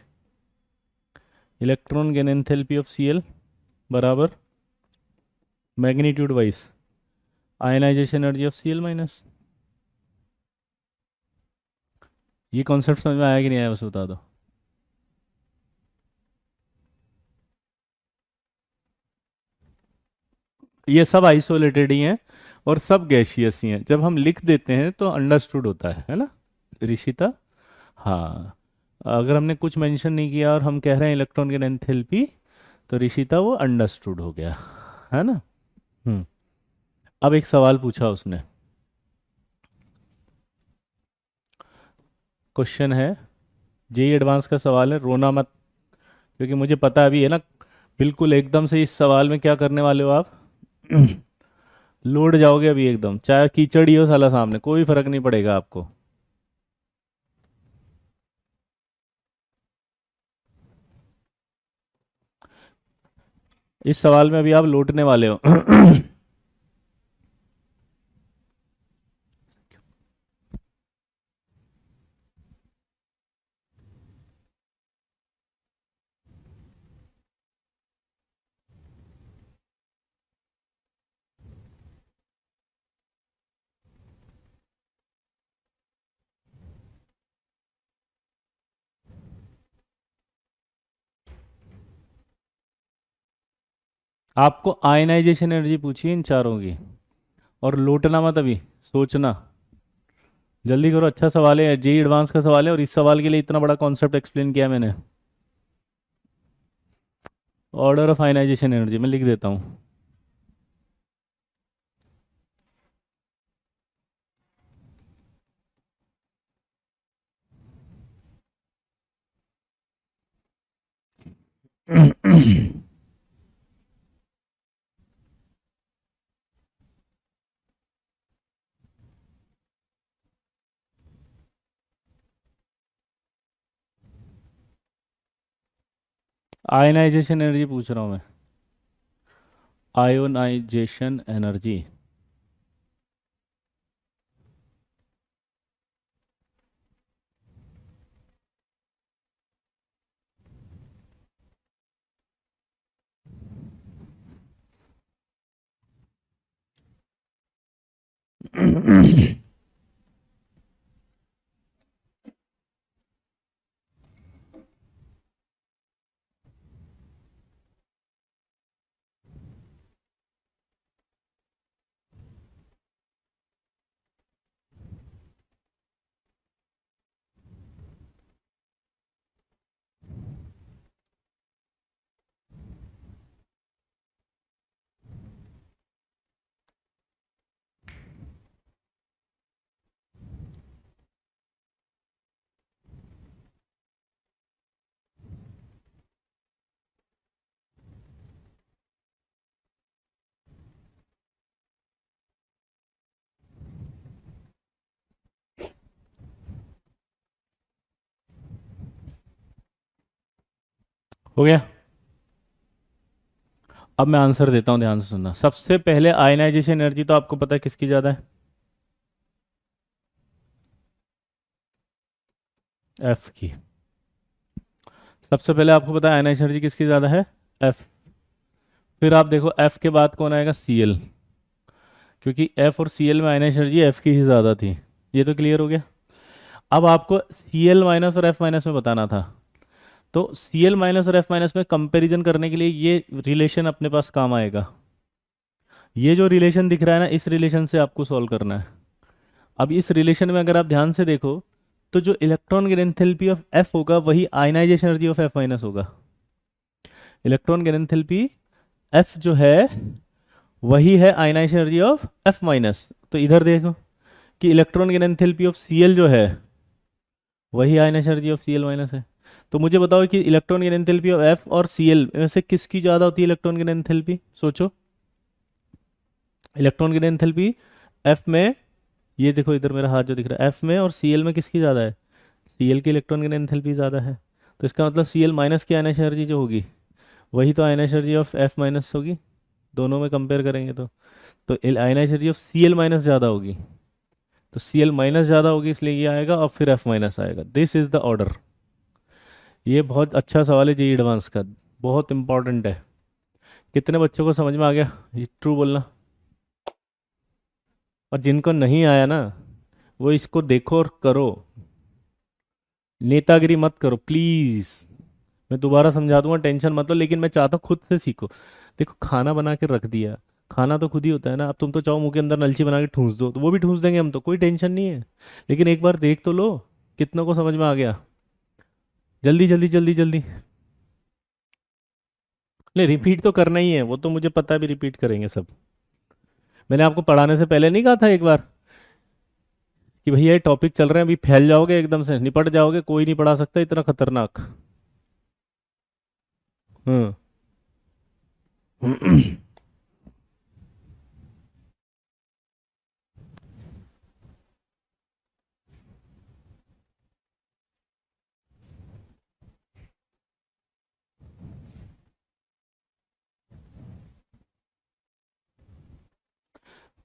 electron gain enthalpy of Cl बराबर magnitude wise ionization energy of Cl minus. ये कॉन्सेप्ट समझ में आया कि नहीं आया, बस बता दो। ये सब आइसोलेटेड ही हैं और सब गैसियस ही हैं, जब हम लिख देते हैं तो अंडरस्टूड होता है ना ऋषिता? हाँ, अगर हमने कुछ मेंशन नहीं किया और हम कह रहे हैं इलेक्ट्रॉन की एंथैल्पी, तो ऋषिता वो अंडरस्टूड हो गया, है ना? हम्म। अब एक सवाल पूछा उसने, क्वेश्चन है, जेई एडवांस का सवाल है, रोना मत, क्योंकि मुझे पता अभी है ना, बिल्कुल एकदम से इस सवाल में क्या करने वाले हो आप, लोड जाओगे अभी एकदम, चाहे कीचड़ ही हो साला सामने, कोई फर्क नहीं पड़ेगा आपको। इस सवाल में अभी आप लौटने वाले हो। आपको आयनाइजेशन एनर्जी पूछी है इन चारों की, और लौटना मत अभी, सोचना, जल्दी करो, अच्छा सवाल है, जेई एडवांस का सवाल है, और इस सवाल के लिए इतना बड़ा कॉन्सेप्ट एक्सप्लेन किया मैंने। ऑर्डर ऑफ आयनाइजेशन एनर्जी मैं लिख देता हूँ। आयनाइजेशन एनर्जी पूछ रहा हूँ मैं, आयोनाइजेशन एनर्जी। हो गया? अब मैं आंसर देता हूँ, ध्यान से सुनना। सबसे पहले आयनाइजेशन एनर्जी तो आपको पता है किसकी ज़्यादा है, एफ की। सबसे पहले आपको पता है आयनाइजेशन एनर्जी किसकी ज़्यादा है, एफ। फिर आप देखो एफ के बाद कौन आएगा, Cl, क्योंकि एफ और Cl में आयनाइजेशन एनर्जी एफ की ही ज़्यादा थी। ये तो क्लियर हो गया। अब आपको Cl माइनस और एफ माइनस में बताना था, तो Cl माइनस और एफ माइनस में कंपैरिजन करने के लिए ये रिलेशन अपने पास काम आएगा। ये जो रिलेशन दिख रहा है ना, इस रिलेशन से आपको सॉल्व करना है। अब इस रिलेशन में अगर आप ध्यान से देखो तो जो electron gain enthalpy of F होगा वही ionization energy of F minus होगा। इलेक्ट्रॉन गेन एंथैल्पी एफ जो है वही है ionization energy of F minus. तो इधर देखो कि electron gain enthalpy of Cl जो है वही ionization energy of Cl minus है। तो मुझे बताओ कि electron gain enthalpy of F और सीएल में से किसकी ज़्यादा होती है इलेक्ट्रॉन गेन एंथैल्पी, सोचो। इलेक्ट्रॉन गेन एंथैल्पी एफ में, ये देखो इधर मेरा हाथ जो दिख रहा है, एफ में और सीएल में किसकी ज़्यादा है? सीएल की इलेक्ट्रॉन गेन एंथैल्पी ज़्यादा है। तो इसका मतलब सीएल माइनस की आयनाइजेशन एनर्जी जो होगी वही तो ionization energy of F minus होगी, दोनों में कंपेयर करेंगे तो ionization energy of Cl minus ज़्यादा होगी। तो सीएल माइनस ज़्यादा होगी इसलिए ये आएगा और फिर एफ माइनस आएगा। This is the order. ये बहुत अच्छा सवाल है जेईई एडवांस का, बहुत इंपॉर्टेंट है। कितने बच्चों को समझ में आ गया? ये ट्रू बोलना। और जिनको नहीं आया ना वो इसको देखो और करो, नेतागिरी मत करो प्लीज। मैं दोबारा समझा दूंगा, टेंशन मत लो, लेकिन मैं चाहता हूँ खुद से सीखो। देखो खाना बना के रख दिया, खाना तो खुद ही होता है ना। अब तुम तो चाहो मुंह के अंदर नलची बना के ठूस दो तो वो भी ठूस देंगे हम, तो कोई टेंशन नहीं है। लेकिन एक बार देख तो लो कितनों को समझ में आ गया। जल्दी जल्दी जल्दी जल्दी। नहीं रिपीट तो करना ही है, वो तो मुझे पता है भी रिपीट करेंगे सब। मैंने आपको पढ़ाने से पहले नहीं कहा था एक बार कि भैया ये टॉपिक चल रहे हैं, अभी फैल जाओगे एकदम से, निपट जाओगे, कोई नहीं पढ़ा सकता इतना खतरनाक। हम्म।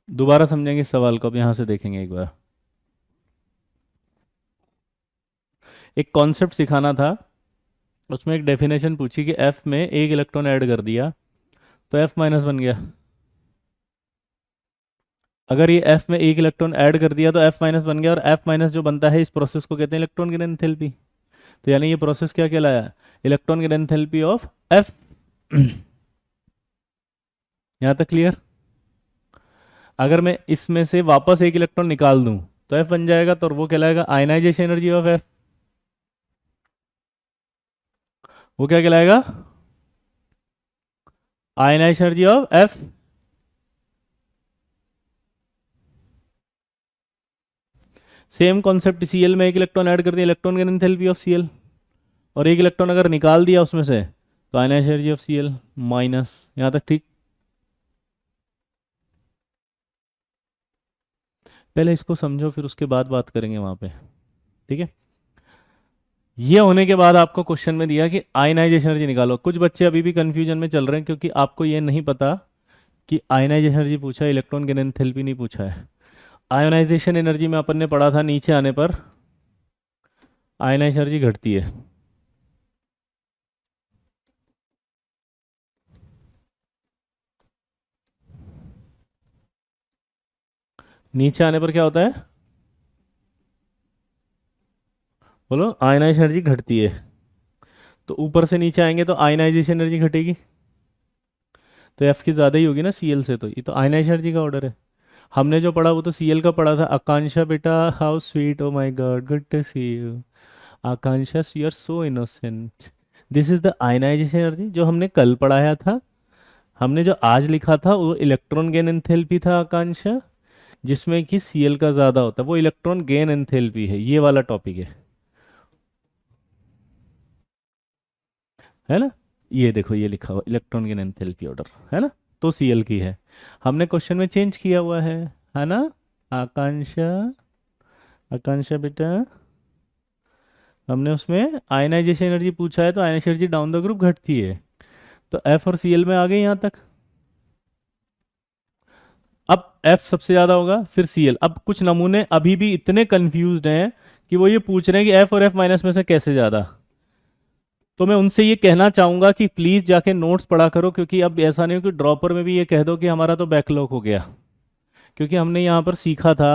दोबारा समझेंगे इस सवाल को, अब यहाँ से देखेंगे एक बार। एक कॉन्सेप्ट सिखाना था, उसमें एक डेफिनेशन पूछी कि एफ में एक इलेक्ट्रॉन ऐड कर दिया तो एफ माइनस बन गया। अगर ये एफ में एक इलेक्ट्रॉन ऐड कर दिया तो एफ माइनस बन गया, और एफ माइनस जो बनता है इस प्रोसेस को कहते हैं इलेक्ट्रॉन गेन एंथैल्पी। तो यानी ये प्रोसेस क्या कहलाया? Electron gain enthalpy of F. यहाँ तक क्लियर? अगर मैं इसमें से वापस एक इलेक्ट्रॉन निकाल दूं तो एफ बन जाएगा, तो वो कहलाएगा आयनाइजेशन एनर्जी ऑफ एफ। वो क्या कहलाएगा? Ionization energy of F. Same concept, Cl में एक इलेक्ट्रॉन ऐड कर दिया, electron gain enthalpy of Cl. और एक इलेक्ट्रॉन अगर निकाल दिया उसमें से तो ionization energy of Cl minus. यहाँ तक ठीक? पहले इसको समझो फिर उसके बाद बात करेंगे वहां पे, ठीक है? ये होने के बाद आपको क्वेश्चन में दिया कि आयनाइजेशन एनर्जी निकालो। कुछ बच्चे अभी भी कंफ्यूजन में चल रहे हैं क्योंकि आपको ये नहीं पता कि आयनाइजेशन एनर्जी पूछा है, इलेक्ट्रॉन गेन एंथैल्पी नहीं पूछा है। आयोनाइजेशन एनर्जी में अपन ने पढ़ा था नीचे आने पर आयनाइजेशन एनर्जी घटती है। नीचे आने पर क्या होता है? बोलो, आयनाइजेशन एनर्जी घटती है। तो ऊपर से नीचे आएंगे तो आयनाइजेशन एनर्जी घटेगी, तो एफ की ज़्यादा ही होगी ना सीएल से। तो ये तो आयनाइजेशन एनर्जी का ऑर्डर है। हमने जो पढ़ा वो तो सीएल का पढ़ा था। आकांक्षा बेटा, how sweet, oh my god, good to see you. Akanksha you are so innocent. This is the ionization energy जो हमने कल पढ़ाया था। हमने जो आज लिखा था वो इलेक्ट्रॉन गेन एंथैल्पी था आकांक्षा, जिसमें कि सीएल का ज़्यादा होता है, वो इलेक्ट्रॉन गेन एंथैल्पी है, ये वाला टॉपिक है ना? ये देखो ये लिखा हुआ इलेक्ट्रॉन गेन एंथैल्पी ऑर्डर, है ना? तो सीएल की है, हमने क्वेश्चन में चेंज किया हुआ है ना? आकांक्षा, आकांक्षा बेटा, हमने उसमें आयनाइजेशन एनर्जी पूछा है तो ionization energy down the group घटती है। तो एफ और सीएल में आ गए यहाँ तक। अब एफ सबसे ज्यादा होगा फिर सीएल। अब कुछ नमूने अभी भी इतने कंफ्यूज्ड हैं कि वो ये पूछ रहे हैं कि एफ और एफ माइनस में से कैसे ज्यादा। तो मैं उनसे ये कहना चाहूंगा कि प्लीज जाके नोट्स पढ़ा करो, क्योंकि अब ऐसा नहीं हो कि ड्रॉपर में भी ये कह दो कि हमारा तो बैकलॉग हो गया। क्योंकि हमने यहाँ पर सीखा था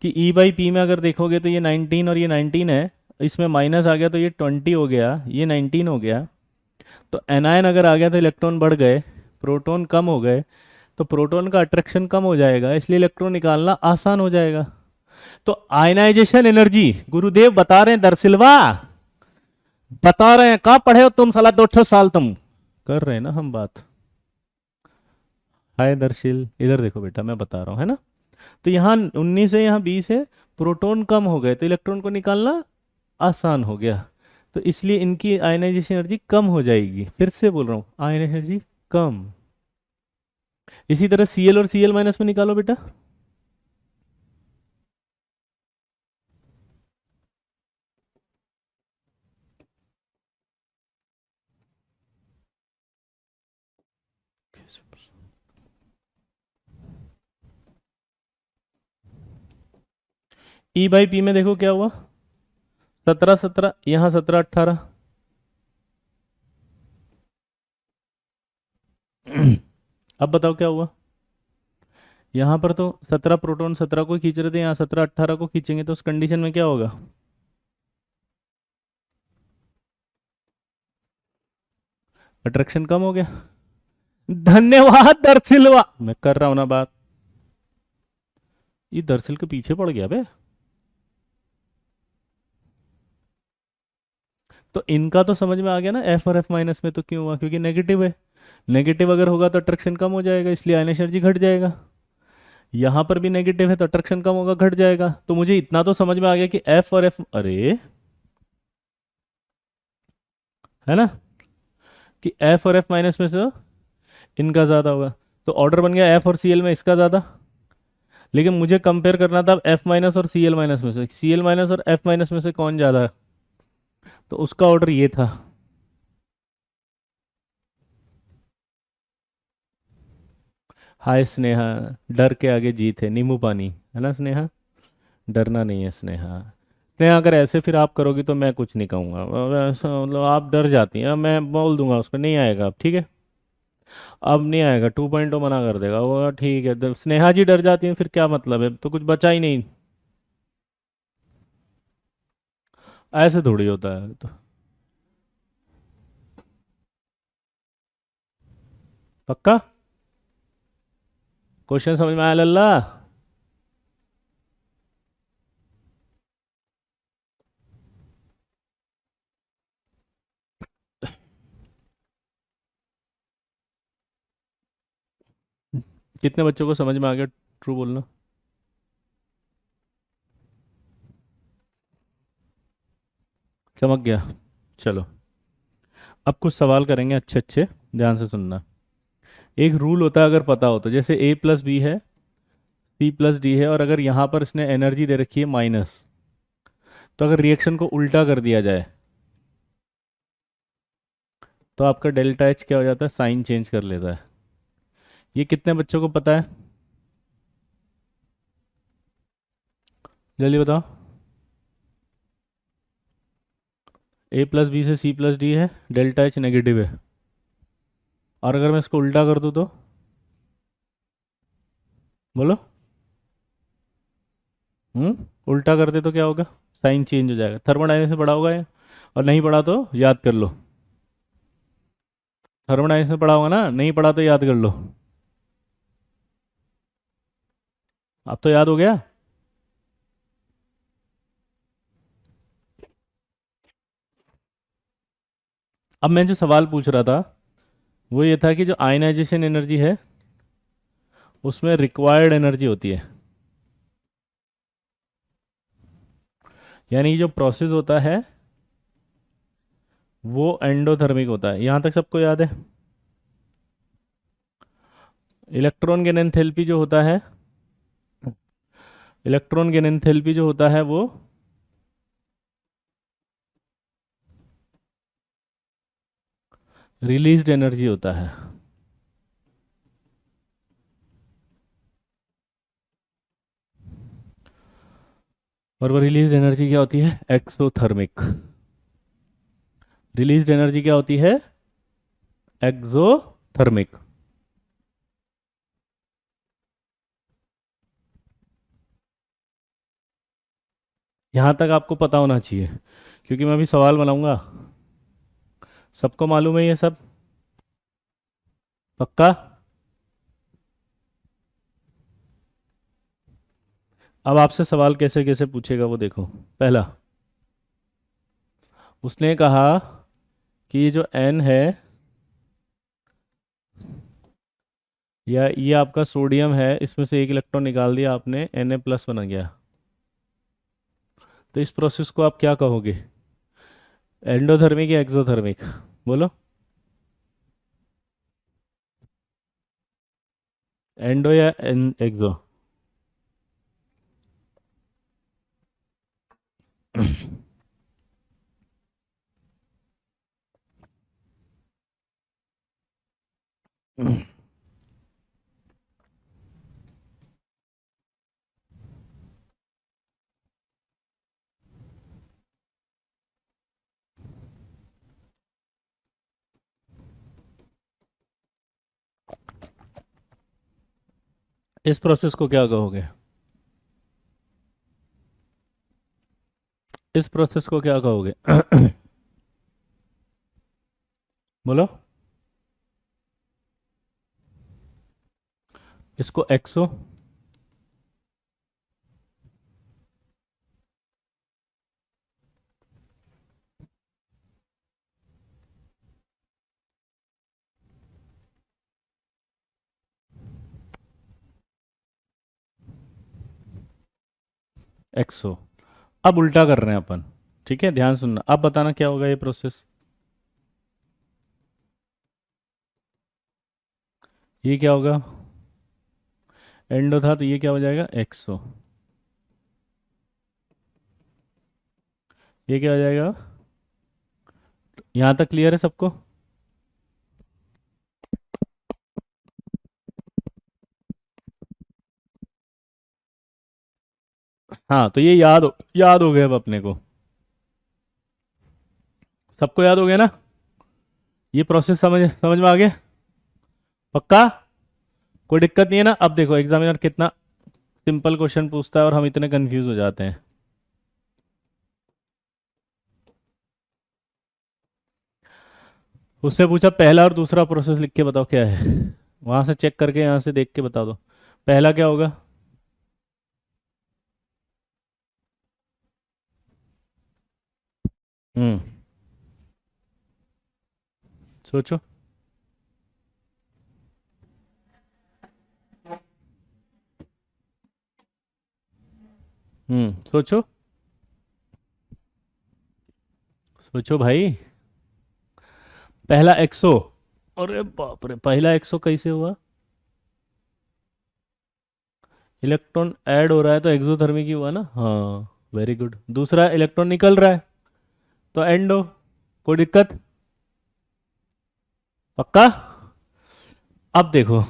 कि ई बाई पी में अगर देखोगे तो ये 19 और ये 19 है, इसमें माइनस आ गया तो ये 20 हो गया, ये 19 हो गया। तो एनायन अगर आ गया तो इलेक्ट्रॉन बढ़ गए, प्रोटॉन कम हो गए, तो प्रोटॉन का अट्रैक्शन कम हो जाएगा, इसलिए इलेक्ट्रॉन निकालना आसान हो जाएगा। तो आयनाइजेशन एनर्जी गुरुदेव बता रहे हैं, दरसिलवा बता रहे हैं, कहाँ पढ़े हो तुम साला 2 साल तुम कर रहे हैं ना हम बात। हाय दर्शिल, इधर देखो बेटा, मैं बता रहा हूँ, है ना। तो यहाँ 19 है, यहाँ 20 है, प्रोटॉन कम हो गए तो इलेक्ट्रॉन को निकालना आसान हो गया। तो इसलिए इनकी आयनाइजेशन एनर्जी कम हो जाएगी। फिर से बोल रहा हूँ, आयनाइजेशन एनर्जी कम। इसी तरह Cl और Cl माइनस में निकालो बेटा। E बाई पी में देखो क्या हुआ, 17 17, यहाँ 17 18। अब बताओ क्या हुआ। यहाँ पर तो 17 प्रोटॉन 17 को खींच रहे थे, यहाँ 17 18 को खींचेंगे, तो उस कंडीशन में क्या होगा, अट्रैक्शन कम हो गया। धन्यवाद दरसिलवा, मैं कर रहा हूं ना बात। ये दरसिल के पीछे पड़ गया बे। तो इनका तो समझ में आ गया ना, एफ और एफ माइनस में तो क्यों हुआ, क्योंकि नेगेटिव है। नेगेटिव अगर होगा तो अट्रैक्शन कम हो जाएगा, इसलिए आयनाइजेशन एनर्जी घट जाएगा। यहां पर भी नेगेटिव है तो अट्रैक्शन कम होगा, घट जाएगा। तो मुझे इतना तो समझ में आ गया कि एफ और एफ, अरे है ना, कि एफ और एफ माइनस में से इनका ज्यादा होगा। तो ऑर्डर बन गया एफ और सी एल में इसका ज्यादा। लेकिन मुझे कंपेयर करना था एफ माइनस और सी एल माइनस में से, सी एल माइनस और एफ माइनस में से कौन ज्यादा है, तो उसका ऑर्डर ये था। हाय स्नेहा, डर के आगे जीत है, नींबू पानी, है ना स्नेहा, डरना नहीं है स्नेहा। स्नेहा अगर ऐसे फिर आप करोगी तो मैं कुछ नहीं कहूँगा, मतलब आप डर जाती हैं, मैं बोल दूंगा उसको नहीं आएगा अब, ठीक है। अब नहीं आएगा, 2.0 मना कर देगा वो, ठीक है। स्नेहा जी डर जाती हैं फिर क्या मतलब है, तो कुछ बचा ही नहीं। ऐसे थोड़ी होता है तो। पक्का क्वेश्चन समझ में आया लल्ला। कितने बच्चों को समझ में आ गया, ट्रू बोलना। चमक गया। चलो, अब कुछ सवाल करेंगे अच्छे अच्छे, ध्यान से सुनना। एक रूल होता है अगर पता हो तो, जैसे ए प्लस बी है, सी प्लस डी है, और अगर यहाँ पर इसने एनर्जी दे रखी है माइनस, तो अगर रिएक्शन को उल्टा कर दिया जाए तो आपका डेल्टा एच क्या हो जाता है, साइन चेंज कर लेता है। ये कितने बच्चों को पता है, जल्दी बताओ। ए प्लस बी से सी प्लस डी है, डेल्टा एच नेगेटिव है, और अगर मैं इसको उल्टा कर दूँ तो, बोलो। उल्टा कर दे तो क्या होगा, साइन चेंज हो जाएगा। थर्मोडायनेमिक्स से पढ़ा होगा ये, और नहीं पढ़ा तो याद कर लो। थर्मोडायनेमिक्स में पढ़ा होगा ना, नहीं पढ़ा तो याद कर लो। अब तो याद हो गया। अब मैं जो सवाल पूछ रहा था वो ये था कि जो आयनाइजेशन एनर्जी है उसमें रिक्वायर्ड एनर्जी होती है, यानी जो प्रोसेस होता है वो एंडोथर्मिक होता है। यहां तक सबको याद है। इलेक्ट्रॉन गेन एंथैल्पी जो होता है, इलेक्ट्रॉन गेन एंथैल्पी जो होता है वो रिलीज्ड एनर्जी होता है। और वो रिलीज एनर्जी क्या होती है, एक्सोथर्मिक। रिलीज्ड एनर्जी क्या होती है, एक्सोथर्मिक। यहां तक आपको पता होना चाहिए, क्योंकि मैं अभी सवाल बनाऊंगा। सबको मालूम है ये सब, पक्का। अब आपसे सवाल कैसे कैसे पूछेगा वो देखो। पहला, उसने कहा कि ये जो एन है, या ये आपका सोडियम है, इसमें से एक इलेक्ट्रॉन निकाल दिया आपने, Na+ बन गया। तो इस प्रोसेस को आप क्या कहोगे, एंडोथर्मिक या एक्सोथर्मिक? बोलो। एंडो या एक्सो? इस प्रोसेस को क्या कहोगे, इस प्रोसेस को क्या कहोगे? बोलो। इसको एक्सो, एक्सो। अब उल्टा कर रहे हैं अपन, ठीक है, ध्यान सुनना। अब बताना क्या होगा ये प्रोसेस। ये क्या होगा, एंडो था तो ये क्या हो जाएगा, एक्सो। ये क्या हो जाएगा, यहाँ तक क्लियर है सबको? हाँ, तो ये याद हो गया अब अपने को, सबको याद हो गया ना? ये प्रोसेस समझ समझ में आ गया? पक्का? कोई दिक्कत नहीं है ना? अब देखो एग्जामिनर कितना सिंपल क्वेश्चन पूछता है और हम इतने कंफ्यूज हो जाते हैं। उससे पूछा पहला और दूसरा प्रोसेस लिख के बताओ क्या है, वहां से चेक करके यहाँ से देख के बता दो। पहला क्या होगा? हम्म, सोचो। सोचो, सोचो भाई। पहला एक्सो, अरे बाप रे, पहला एक्सो कैसे हुआ? इलेक्ट्रॉन ऐड हो रहा है तो एक्सोथर्मिक ही हुआ ना, हाँ, वेरी गुड। दूसरा, इलेक्ट्रॉन निकल रहा है तो एंडो। कोई दिक्कत? पक्का? अब देखो,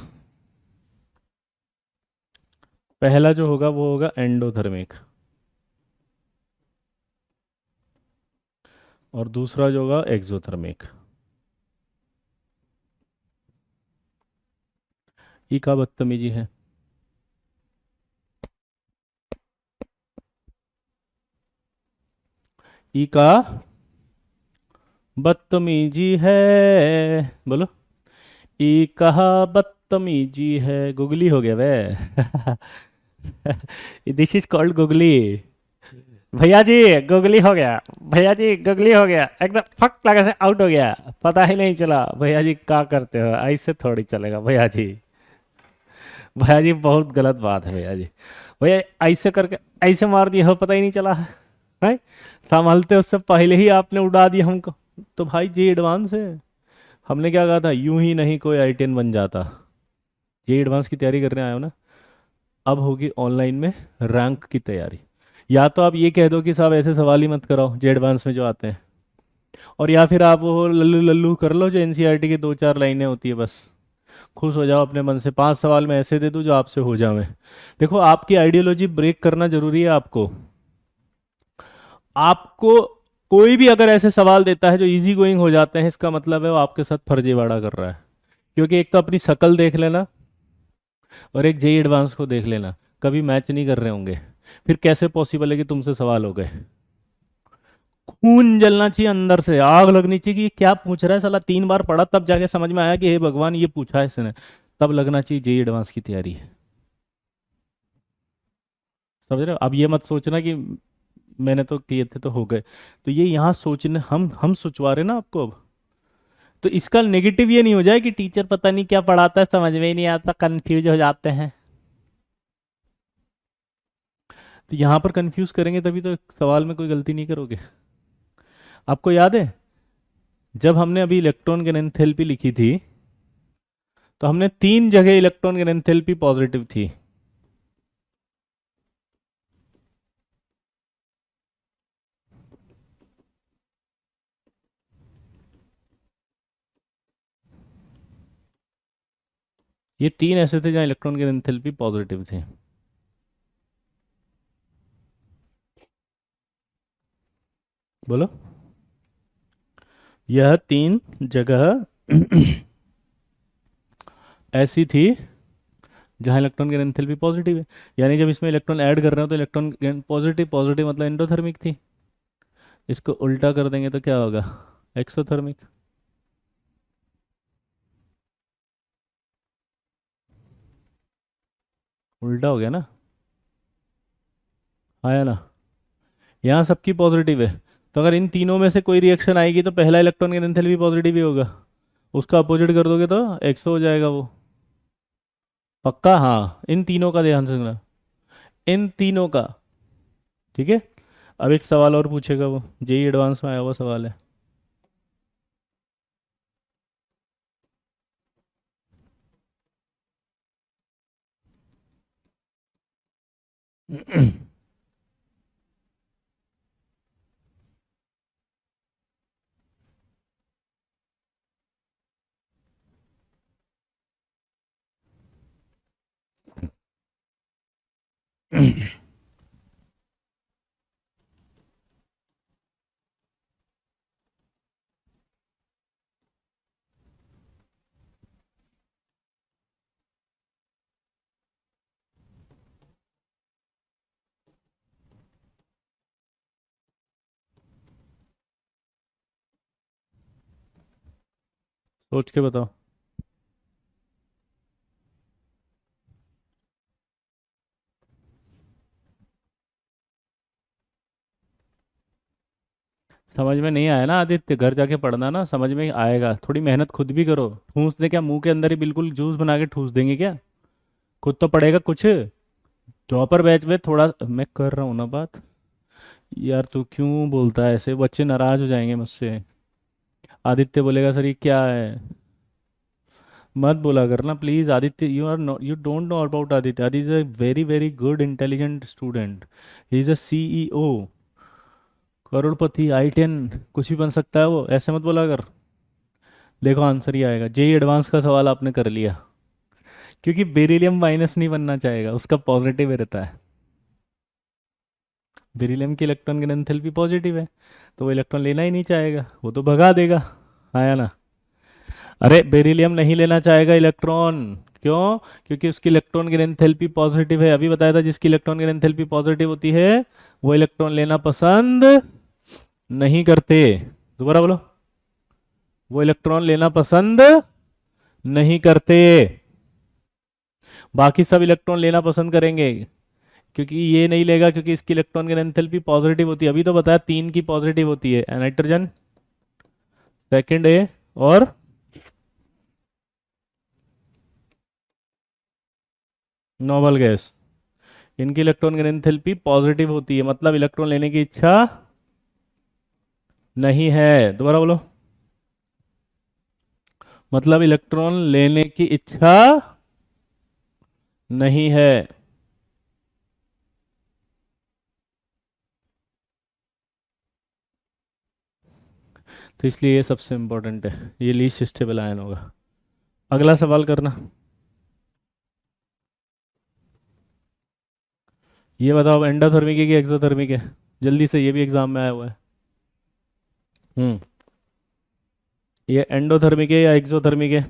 पहला जो होगा वो होगा एंडोथर्मिक, और दूसरा जो होगा एक्सोथर्मिक। ये का बदतमीजी है? ई का बदतमीजी है, बोलो। ई कहा बदतमीजी है, गुगली हो गया वे। This is called googly. भैया जी गुगली हो गया, भैया जी गुगली हो गया, एकदम फक लगा से आउट हो गया, पता ही नहीं चला। भैया जी क्या करते हो, ऐसे थोड़ी चलेगा भैया जी। भैया जी बहुत गलत बात है भैया जी। भैया ऐसे करके ऐसे मार दिया हो, पता ही नहीं चला है। संभलते उससे पहले ही आपने उड़ा दिया हमको। तो भाई जी एडवांस है, हमने क्या कहा था, यूं ही नहीं कोई आई10 बन जाता। ये एडवांस की तैयारी करने आए हो ना, अब होगी ऑनलाइन में रैंक की तैयारी। या तो आप ये कह दो कि साहब ऐसे सवाल ही मत कराओ जे एडवांस में जो आते हैं, और या फिर आप वो लल्लू लल्लू कर लो जो एनसीईआरटी की 2-4 लाइनें होती है बस। खुश हो जाओ अपने मन से, 5 सवाल में ऐसे दे दूं जो आपसे हो जावे। देखो, आपकी आइडियोलॉजी ब्रेक करना जरूरी है आपको। आपको कोई भी अगर ऐसे सवाल देता है जो इजी गोइंग हो जाते हैं, इसका मतलब है वो आपके साथ फर्जीवाड़ा कर रहा है। क्योंकि एक तो अपनी शक्ल देख लेना, और एक जेई एडवांस को देख लेना, कभी मैच नहीं कर रहे होंगे। फिर कैसे पॉसिबल है कि तुमसे सवाल हो गए? खून जलना चाहिए, अंदर से आग लगनी चाहिए कि ये क्या पूछ रहा है साला, 3 बार पढ़ा तब जाके समझ में आया कि हे भगवान ये पूछा है इसने। तब लगना चाहिए जेई एडवांस की तैयारी है। समझ रहे हो? अब ये मत सोचना कि मैंने तो किए थे तो हो गए। तो ये यहाँ सोचने हम सोचवा रहे ना आपको अब। तो इसका नेगेटिव ये नहीं हो जाए कि टीचर पता नहीं क्या पढ़ाता है, समझ में ही नहीं आता, कंफ्यूज हो जाते हैं। तो यहाँ पर कंफ्यूज करेंगे तभी तो सवाल में कोई गलती नहीं करोगे। आपको याद है जब हमने अभी इलेक्ट्रॉन की एंथैल्पी लिखी थी, तो हमने तीन जगह इलेक्ट्रॉन की एंथैल्पी पॉजिटिव थी। ये तीन ऐसे थे जहाँ इलेक्ट्रॉन की एंथैल्पी पॉजिटिव थे। बोलो। यह तीन जगह ऐसी थी जहाँ इलेक्ट्रॉन की एंथैल्पी पॉजिटिव है। यानी जब इसमें इलेक्ट्रॉन ऐड कर रहे हो तो इलेक्ट्रॉन पॉजिटिव पॉजिटिव मतलब एंडोथर्मिक थी। इसको उल्टा कर देंगे तो क्या होगा? एक्सोथर्मिक। उल्टा हो गया ना? आया ना? यहाँ सबकी पॉजिटिव है। तो अगर इन तीनों में से कोई रिएक्शन आएगी तो पहला इलेक्ट्रॉन की एंथैल्पी पॉजिटिव ही होगा। उसका अपोजिट कर दोगे तो एक्सो हो जाएगा वो। पक्का? हाँ, इन तीनों का ध्यान से सुनना। इन तीनों का। ठीक है। अब एक सवाल और पूछेगा वो, जेई एडवांस में आया हुआ सवाल है। सोच के बताओ। समझ में नहीं आया ना आदित्य, घर जाके पढ़ना ना, समझ में आएगा। थोड़ी मेहनत खुद भी करो। ठूस दे क्या मुंह के अंदर ही बिल्कुल जूस बना के ठूस देंगे क्या? खुद तो पढ़ेगा कुछ। प्रॉपर बैच में थोड़ा मैं कर रहा हूँ ना बात। यार तू क्यों बोलता है ऐसे? बच्चे नाराज हो जाएंगे मुझसे। आदित्य बोलेगा सर ये क्या है। मत बोला करना please Aditya. You are no, you don't know about Aditya. Aditya is a very very good intelligent student. He is a CEO, करोड़पति, आई 10, कुछ भी बन सकता है वो। ऐसे मत बोला कर। देखो आंसर ही आएगा। जेई एडवांस का सवाल आपने कर लिया, क्योंकि बेरिलियम माइनस नहीं बनना चाहेगा, उसका पॉजिटिव रहता है। बेरिलियम की इलेक्ट्रॉन की एंथैल्पी पॉजिटिव है, तो वो इलेक्ट्रॉन लेना ही नहीं चाहेगा, वो तो भगा देगा। आया ना? अरे बेरिलियम नहीं लेना चाहेगा इलेक्ट्रॉन। क्यों? क्योंकि उसकी इलेक्ट्रॉन की एंथैल्पी पॉजिटिव है। अभी बताया था जिसकी इलेक्ट्रॉन की एंथैल्पी पॉजिटिव होती है वो इलेक्ट्रॉन लेना पसंद नहीं करते। दोबारा बोलो। वो इलेक्ट्रॉन लेना पसंद नहीं करते। बाकी सब इलेक्ट्रॉन लेना पसंद करेंगे, क्योंकि ये नहीं लेगा क्योंकि इसकी इलेक्ट्रॉन की एंथैल्पी पॉजिटिव होती है। अभी तो बताया तीन की पॉजिटिव होती है, नाइट्रोजन, सेकंड ए, और नोबल गैस। इनकी इलेक्ट्रॉन की एंथैल्पी पॉजिटिव होती है, मतलब इलेक्ट्रॉन लेने की इच्छा नहीं है। दोबारा बोलो। मतलब इलेक्ट्रॉन लेने की इच्छा नहीं है। तो इसलिए ये सबसे इंपॉर्टेंट है, ये लीस्ट स्टेबल आयन होगा। अगला सवाल करना। ये बताओ एंडोथर्मिक है कि एक्सोथर्मिक है? जल्दी से, ये भी एग्जाम में आया हुआ है। हम्म। ये एंडोथर्मिक है या एक्सोथर्मिक है?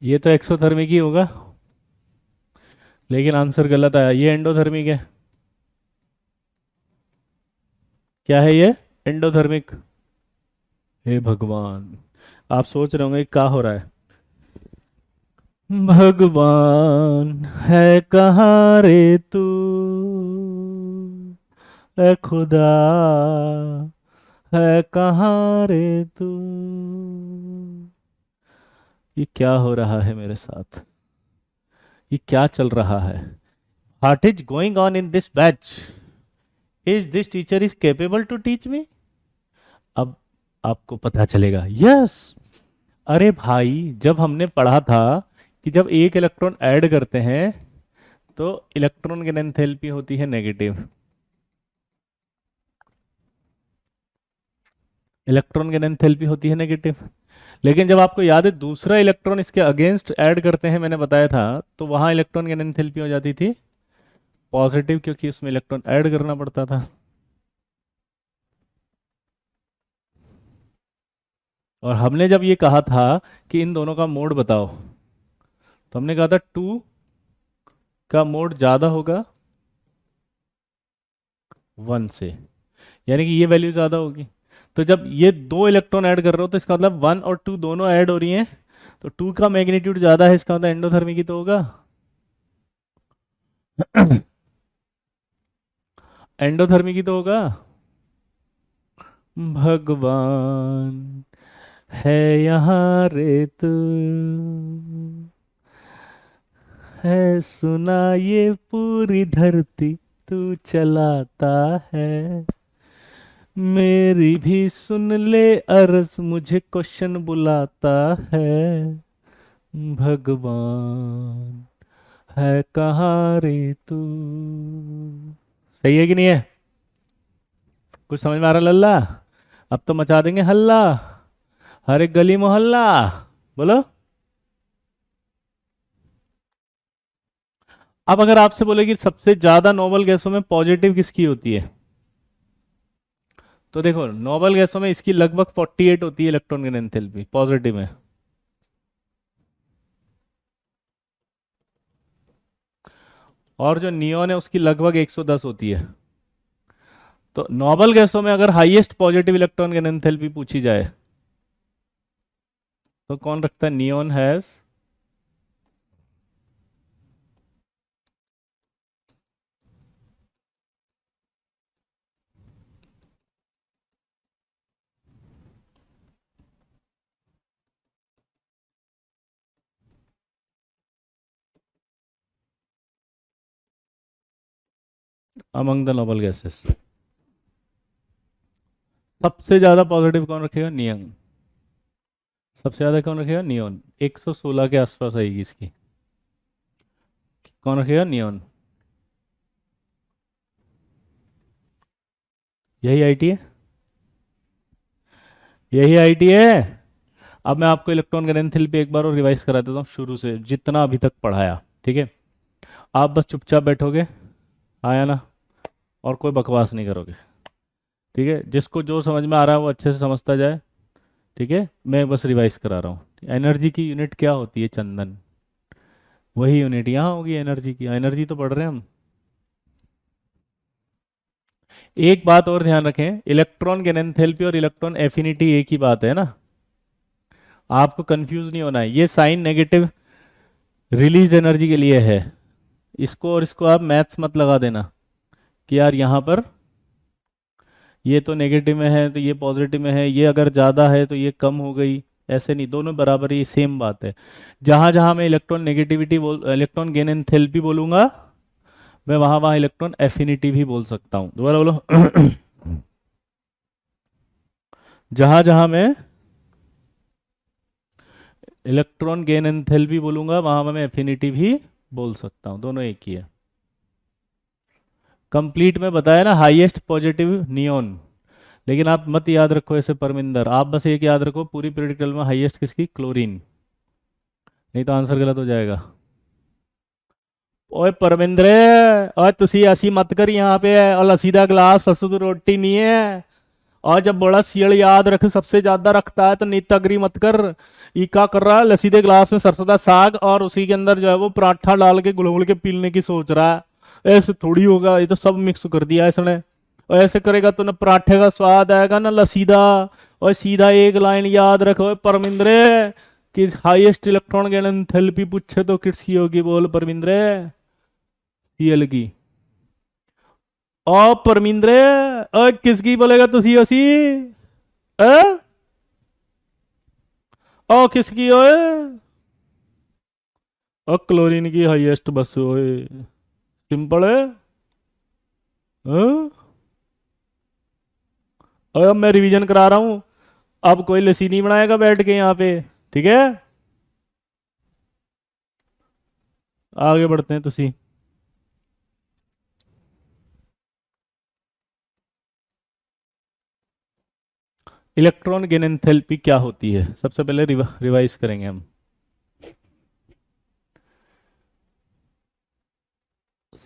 ये तो एक्सोथर्मिक ही होगा। लेकिन आंसर गलत आया, ये एंडोथर्मिक है। क्या है ये? एंडोथर्मिक। हे भगवान, आप सोच रहे होंगे क्या हो रहा है। भगवान है कहाँ रे तू, ए खुदा है कहाँ रे तू। ये क्या हो रहा है मेरे साथ? ये क्या चल रहा है? What is going on in this batch? Is this teacher is capable to teach me? अब आपको पता चलेगा। यस। अरे भाई, जब हमने पढ़ा था कि जब एक इलेक्ट्रॉन ऐड करते हैं तो इलेक्ट्रॉन की एंथैल्पी होती है नेगेटिव। इलेक्ट्रॉन की एंथैल्पी होती है नेगेटिव। लेकिन जब आपको याद है दूसरा इलेक्ट्रॉन इसके अगेंस्ट ऐड करते हैं, मैंने बताया था, तो वहां इलेक्ट्रॉन की एंथैल्पी हो जाती थी पॉजिटिव, क्योंकि उसमें इलेक्ट्रॉन ऐड करना पड़ता था। और हमने जब ये कहा था कि इन दोनों का मोड बताओ, तो हमने कहा था 2 का मोड ज्यादा होगा 1 से, यानी कि ये वैल्यू ज्यादा होगी। तो जब ये दो इलेक्ट्रॉन ऐड कर रहे हो तो इसका मतलब 1 और 2 दोनों ऐड हो रही हैं, तो 2 का मैग्नीट्यूड ज्यादा है, इसका मतलब एंडोथर्मिक ही तो होगा। एंडोथर्मिक ही तो होगा। भगवान है यहाँ रे तू, है सुना ये पूरी धरती, तू चलाता है, मेरी भी सुन ले अर्ज, मुझे क्वेश्चन बुलाता है। भगवान है कहाँ रे तू। सही है कि नहीं है? कुछ समझ में आ रहा लल्ला? अब तो मचा देंगे हल्ला, हर एक गली मोहल्ला। बोलो। अब अगर आपसे बोले कि सबसे ज्यादा नोबल गैसों में पॉजिटिव किसकी होती है, तो देखो नोबल गैसों में इसकी लगभग 48 होती है इलेक्ट्रॉन की एंथैल्पी पॉजिटिव में। और जो नियोन है उसकी लगभग 110 होती है। तो नोबल गैसों में अगर हाईएस्ट पॉजिटिव इलेक्ट्रॉन की एंथैल्पी पूछी जाए तो कौन रखता है? Neon has among the noble gases. सबसे ज्यादा पॉजिटिव कौन रखेगा? नियन। सबसे ज्यादा कौन रखेगा? नियोन। 116 के आसपास आएगी इसकी। कौन रखेगा? नियोन। यही आईटी है, यही आईटी है। अब मैं आपको इलेक्ट्रॉन का एंथैल्पी एक बार और रिवाइज करा देता हूँ शुरू से जितना अभी तक पढ़ाया। ठीक है? आप बस चुपचाप बैठोगे, आया ना, और कोई बकवास नहीं करोगे। ठीक है? जिसको जो समझ में आ रहा है वो अच्छे से समझता जाए। ठीक है? मैं बस रिवाइज करा रहा हूँ। एनर्जी की यूनिट क्या होती है? चंदन। वही यूनिट यहाँ होगी एनर्जी की। एनर्जी तो पढ़ रहे हैं हम। एक बात और ध्यान रखें, इलेक्ट्रॉन की एंथैल्पी और इलेक्ट्रॉन एफिनिटी एक ही बात है ना। आपको कंफ्यूज नहीं होना है। ये साइन नेगेटिव रिलीज एनर्जी के लिए है। इसको और इसको आप मैथ्स मत लगा देना कि यार यहाँ पर ये तो नेगेटिव में है तो ये पॉजिटिव में है, ये अगर ज़्यादा है तो ये कम हो गई। ऐसे नहीं, दोनों बराबर ही सेम बात है। जहां जहां मैं इलेक्ट्रॉन नेगेटिविटी बोल, इलेक्ट्रॉन गेन एंथैल्पी बोलूंगा, मैं वहां वहां इलेक्ट्रॉन एफिनिटी भी बोल सकता हूँ। दोबारा बोलो। जहां जहां मैं इलेक्ट्रॉन गेन एंथैल्पी बोलूंगा वहां मैं एफिनिटी भी बोल सकता हूँ, दोनों एक ही है। कंप्लीट में बताया ना, हाईएस्ट पॉजिटिव नियोन। लेकिन आप मत याद रखो ऐसे परमिंदर, आप बस एक याद रखो पूरी पीरियडिक टेबल में हाईएस्ट किसकी? क्लोरीन। नहीं तो आंसर गलत हो जाएगा। ओए परमिंदर, और तुसी ऐसी मत कर यहाँ पे, और लस्सी दा गिलास ससु तो रोटी नहीं है। और जब बड़ा सियल याद रख सबसे ज्यादा रखता है तो नीत अग्री मत कर। ये क्या कर रहा है, लसीदे गिलास में सरसों साग और उसी के अंदर जो है वो पराठा डाल के गुल गुल के पीने की सोच रहा है। ऐसे थोड़ी होगा, ये तो सब मिक्स कर दिया इसने। और ऐसे करेगा तो ना पराठे का स्वाद आएगा ना लसीदा। और सीधा एक लाइन याद रखो परमिंद्रे कि हाईएस्ट इलेक्ट्रॉन गेन एंथैल्पी पूछे तो किसकी होगी, बोल परमिंद्रे। सीएल की। ओ परमिंद्रे, ओ किसकी बोलेगा तुसी ओसी? अ? ओ किसकी ओए? ओ क्लोरीन की हाईएस्ट बस ओए। सिंपल है। हाँ? और अब मैं रिवीजन करा रहा हूं। अब कोई लस्सी नहीं बनाएगा बैठ के यहाँ पे, ठीक है? आगे बढ़ते हैं तुसी। इलेक्ट्रॉन गेन एंथैल्पी क्या होती है, सबसे पहले रिवाइज करेंगे हम।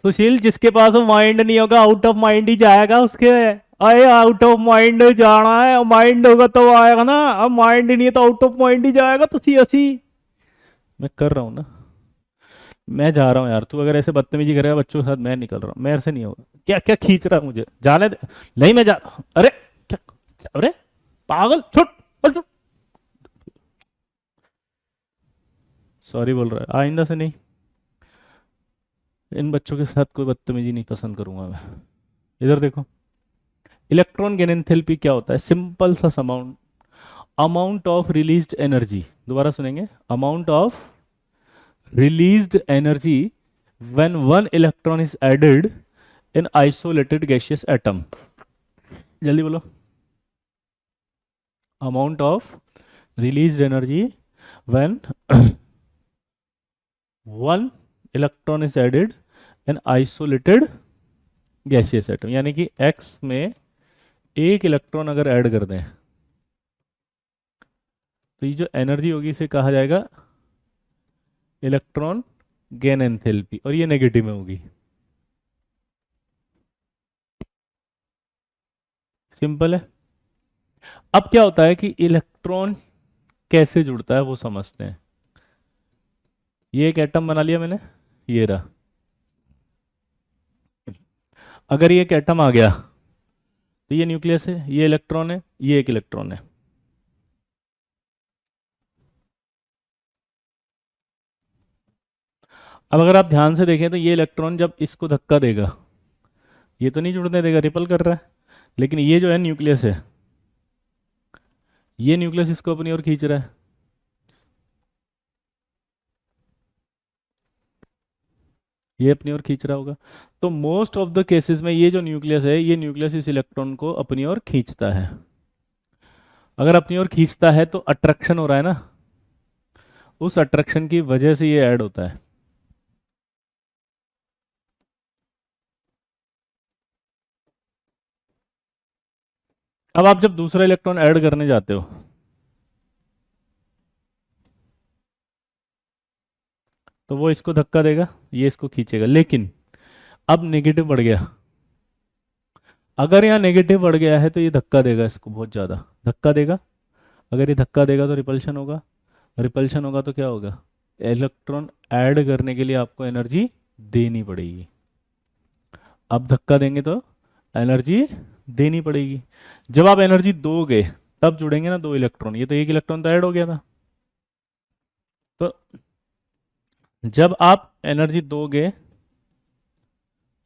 सुशील, जिसके पास माइंड नहीं होगा आउट ऑफ माइंड ही जाएगा उसके। अरे आउट ऑफ माइंड जाना है, माइंड होगा तो आएगा ना, अब माइंड ही नहीं है तो आउट ऑफ माइंड ही जाएगा तो सी असी। मैं कर रहा हूँ ना, मैं जा रहा हूँ यार, तू अगर ऐसे बदतमीजी करेगा बच्चों के साथ मैं निकल रहा हूँ, मेरे से नहीं होगा। क्या क्या खींच रहा है मुझे, जाने दे। नहीं मैं जा। अरे क्या, अरे पागल, छुट। सॉरी बोल रहा है, आइंदा से नहीं। इन बच्चों के साथ कोई बदतमीजी नहीं पसंद करूंगा मैं। इधर देखो, इलेक्ट्रॉन गेन एंथैल्पी क्या होता है, सिंपल सा amount, amount of released energy. दोबारा सुनेंगे, amount of released energy when one electron is added in isolated gaseous atom. जल्दी बोलो। Amount of released energy when one electron is added in isolated gaseous atom, यानी कि x में एक electron अगर add कर दें तो ये जो एनर्जी होगी इसे कहा जाएगा इलेक्ट्रॉन गेन एंथैल्पी, और ये नेगेटिव में होगी। सिंपल है। अब क्या होता है कि इलेक्ट्रॉन कैसे जुड़ता है वो समझते हैं। ये एक एटम बना लिया मैंने, ये रहा। अगर ये एक एटम आ गया तो ये न्यूक्लियस है, ये इलेक्ट्रॉन है, ये एक इलेक्ट्रॉन है। अब अगर आप ध्यान से देखें तो ये इलेक्ट्रॉन जब इसको धक्का देगा ये तो नहीं जुड़ने देगा, रिपल कर रहा है। लेकिन ये जो है न्यूक्लियस है, ये न्यूक्लियस इसको अपनी ओर खींच रहा है। ये अपनी ओर खींच रहा होगा। तो मोस्ट ऑफ द केसेस में ये जो न्यूक्लियस है, ये न्यूक्लियस इस इलेक्ट्रॉन को अपनी ओर खींचता है। अगर अपनी ओर खींचता है तो अट्रैक्शन हो रहा है ना, उस अट्रैक्शन की वजह से ये ऐड होता है। अब आप जब दूसरा इलेक्ट्रॉन ऐड करने जाते हो तो वो इसको धक्का देगा, ये इसको खींचेगा, लेकिन अब नेगेटिव बढ़ गया। अगर यहाँ नेगेटिव बढ़ गया है तो ये धक्का देगा, इसको बहुत ज़्यादा धक्का देगा। अगर ये धक्का देगा तो रिपल्शन होगा, रिपल्शन होगा तो क्या होगा, इलेक्ट्रॉन ऐड करने के लिए आपको एनर्जी देनी पड़ेगी। अब धक्का देंगे तो एनर्जी देनी पड़ेगी। जब आप एनर्जी दोगे तब जुड़ेंगे ना दो इलेक्ट्रॉन, ये तो एक इलेक्ट्रॉन तो ऐड हो गया था। तो जब आप एनर्जी दोगे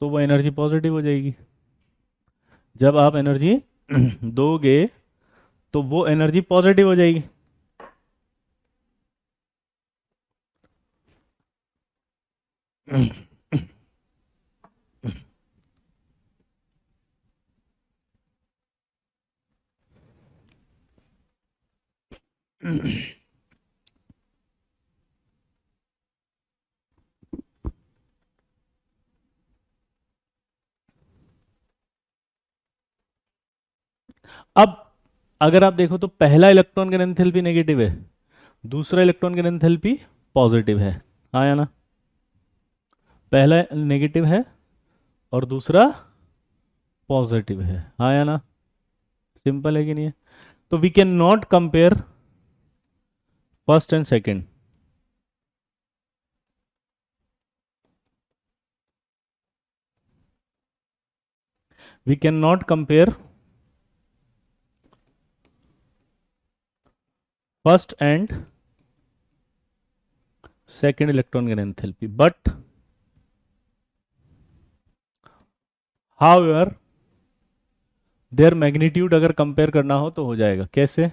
तो वो एनर्जी पॉजिटिव हो जाएगी। जब आप एनर्जी दोगे तो वो एनर्जी पॉजिटिव हो जाएगी। अब अगर आप देखो तो पहला इलेक्ट्रॉन का एंथैल्पी नेगेटिव है, दूसरा इलेक्ट्रॉन का एंथैल्पी पॉजिटिव है, हाँ या ना? पहला नेगेटिव है और दूसरा पॉजिटिव है, हाँ या ना? सिंपल है कि नहीं है? तो we can not compare first and second. We cannot compare first and second electron gain enthalpy, but however their magnitude अगर कंपेयर करना हो तो हो जाएगा. कैसे?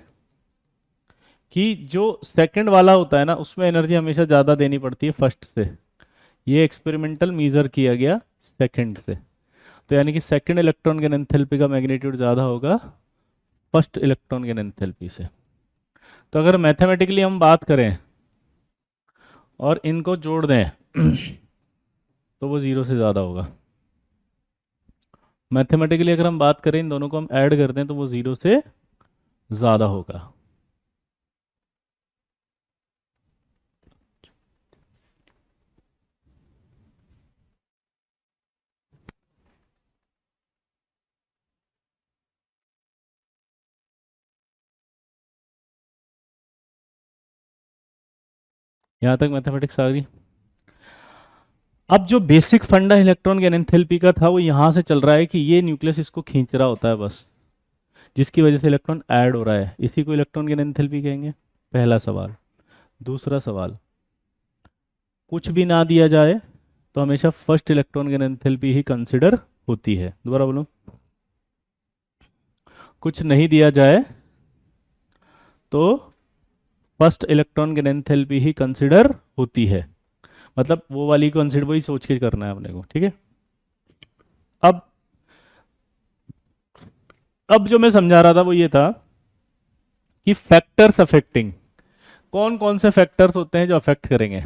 कि जो सेकंड वाला होता है ना उसमें एनर्जी हमेशा ज़्यादा देनी पड़ती है फर्स्ट से. ये एक्सपेरिमेंटल मीजर किया गया सेकंड से. तो यानी कि सेकंड इलेक्ट्रॉन गेन एंथैल्पी का मैग्नीट्यूड ज़्यादा होगा फर्स्ट इलेक्ट्रॉन गेन एंथैल्पी से. तो अगर मैथमेटिकली हम बात करें और इनको जोड़ दें तो वो ज़ीरो से ज़्यादा होगा. मैथमेटिकली अगर हम बात करें इन दोनों को हम ऐड कर दें तो वो ज़ीरो से ज़्यादा होगा. यहाँ तक मैथमेटिक्स आ गई. अब जो बेसिक फंडा इलेक्ट्रॉन गेन एंथैल्पी का था वो यहाँ से चल रहा है कि ये न्यूक्लियस इसको खींच रहा होता है बस, जिसकी वजह से इलेक्ट्रॉन ऐड हो रहा है. इसी को इलेक्ट्रॉन गेन एंथैल्पी कहेंगे. पहला सवाल. दूसरा सवाल, कुछ भी ना दिया जाए तो हमेशा फर्स्ट इलेक्ट्रॉन गेन एंथैल्पी ही कंसिडर होती है. दोबारा बोलो. कुछ नहीं दिया जाए तो फर्स्ट इलेक्ट्रॉन गेन एंथैल्पी ही कंसिडर होती है. मतलब वो वाली कंसिडर वही सोच के करना है अपने को. ठीक है. अब अब जो मैं समझा रहा था वो ये था कि फैक्टर्स अफेक्टिंग, कौन कौन से फैक्टर्स होते हैं जो अफेक्ट करेंगे.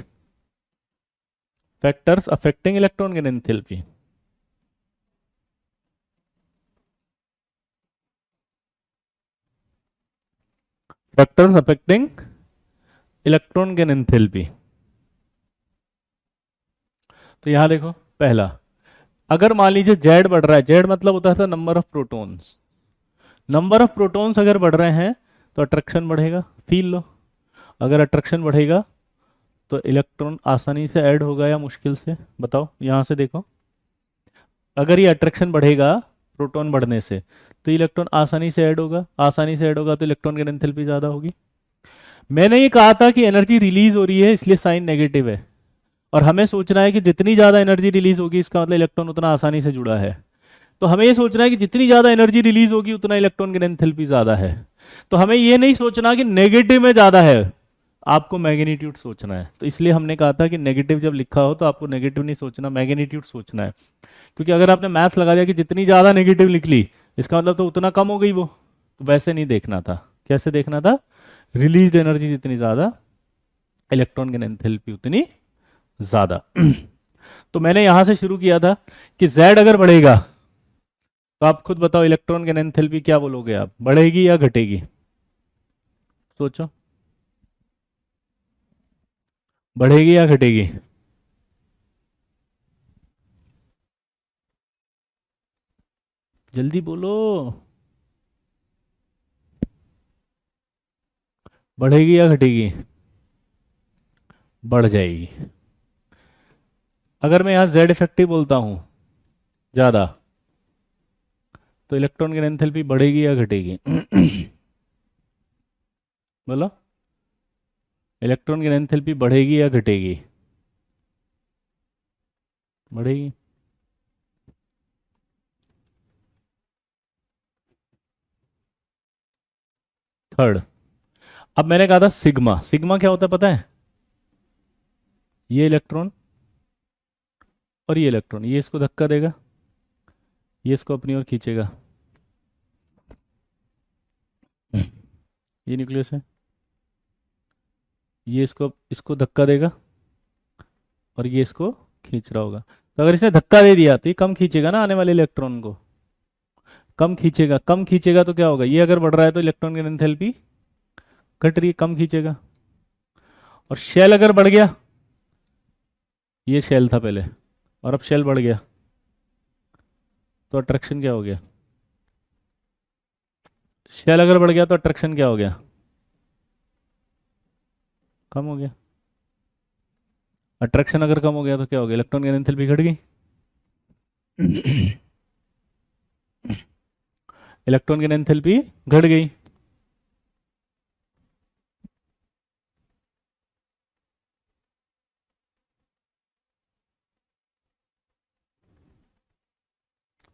Factors affecting electron gain enthalpy. Factors affecting electron gain enthalpy. तो यहां देखो. पहला, अगर मान लीजिए जेड बढ़ रहा है, जेड मतलब होता है number of protons. Number of protons अगर बढ़ रहे हैं तो अट्रैक्शन बढ़ेगा. Feel low. अगर अट्रैक्शन बढ़ेगा तो इलेक्ट्रॉन आसानी से ऐड होगा या मुश्किल से? बताओ. यहां से देखो. अगर ये अट्रैक्शन बढ़ेगा प्रोटॉन बढ़ने से तो इलेक्ट्रॉन आसानी से ऐड होगा. आसानी से ऐड होगा तो इलेक्ट्रॉन की एंथैल्पी ज़्यादा होगी. मैंने ये कहा था कि एनर्जी रिलीज हो रही है इसलिए साइन नेगेटिव है, और हमें सोचना है कि जितनी ज़्यादा एनर्जी रिलीज होगी इसका मतलब इलेक्ट्रॉन उतना आसानी से जुड़ा है. तो हमें ये सोचना है कि जितनी ज़्यादा एनर्जी रिलीज होगी उतना इलेक्ट्रॉन की एंथैल्पी ज़्यादा है. तो हमें ये नहीं सोचना कि नेगेटिव में ज़्यादा है, आपको मैग्नीट्यूड सोचना है. तो इसलिए हमने कहा था कि नेगेटिव जब लिखा हो तो आपको नेगेटिव नहीं सोचना, मैग्नीट्यूड सोचना है. क्योंकि अगर आपने मैथ्स लगा दिया कि जितनी ज़्यादा नेगेटिव लिख ली इसका मतलब तो उतना कम हो गई वो, तो वैसे नहीं देखना था. कैसे देखना था? रिलीज एनर्जी जितनी ज़्यादा इलेक्ट्रॉन की एंथैल्पी उतनी ज़्यादा. तो मैंने यहां से शुरू किया था कि Z अगर बढ़ेगा तो आप खुद बताओ इलेक्ट्रॉन की एंथैल्पी क्या बोलोगे आप, बढ़ेगी या घटेगी? सोचो. बढ़ेगी या घटेगी? जल्दी बोलो. बढ़ेगी या घटेगी? बढ़ जाएगी. अगर मैं यहाँ Z इफेक्टिव बोलता हूँ ज़्यादा तो इलेक्ट्रॉन की एंथैल्पी बढ़ेगी या घटेगी? बोलो. इलेक्ट्रॉन की एंथैल्पी बढ़ेगी या घटेगी? बढ़ेगी. थर्ड. अब मैंने कहा था सिग्मा. सिग्मा क्या होता है पता है? ये इलेक्ट्रॉन और ये इलेक्ट्रॉन, ये इसको धक्का देगा, ये इसको अपनी ओर खींचेगा. ये न्यूक्लियस है. ये इसको इसको धक्का देगा और ये इसको खींच रहा होगा. तो अगर इसने धक्का दे दिया तो ये कम खींचेगा ना आने वाले इलेक्ट्रॉन को. कम खींचेगा. कम खींचेगा तो क्या होगा? ये अगर बढ़ रहा है तो इलेक्ट्रॉन की एंथैल्पी घट रही है, कम खींचेगा. और शेल अगर बढ़ गया, ये शेल था पहले और अब शेल बढ़ गया, तो अट्रैक्शन क्या हो गया? शेल अगर बढ़ गया तो अट्रैक्शन क्या हो गया, कम हो गया। अट्रैक्शन अगर कम हो गया तो क्या हो गया, इलेक्ट्रॉन की एंथैल्पी घट गई। इलेक्ट्रॉन की एंथैल्पी घट गई।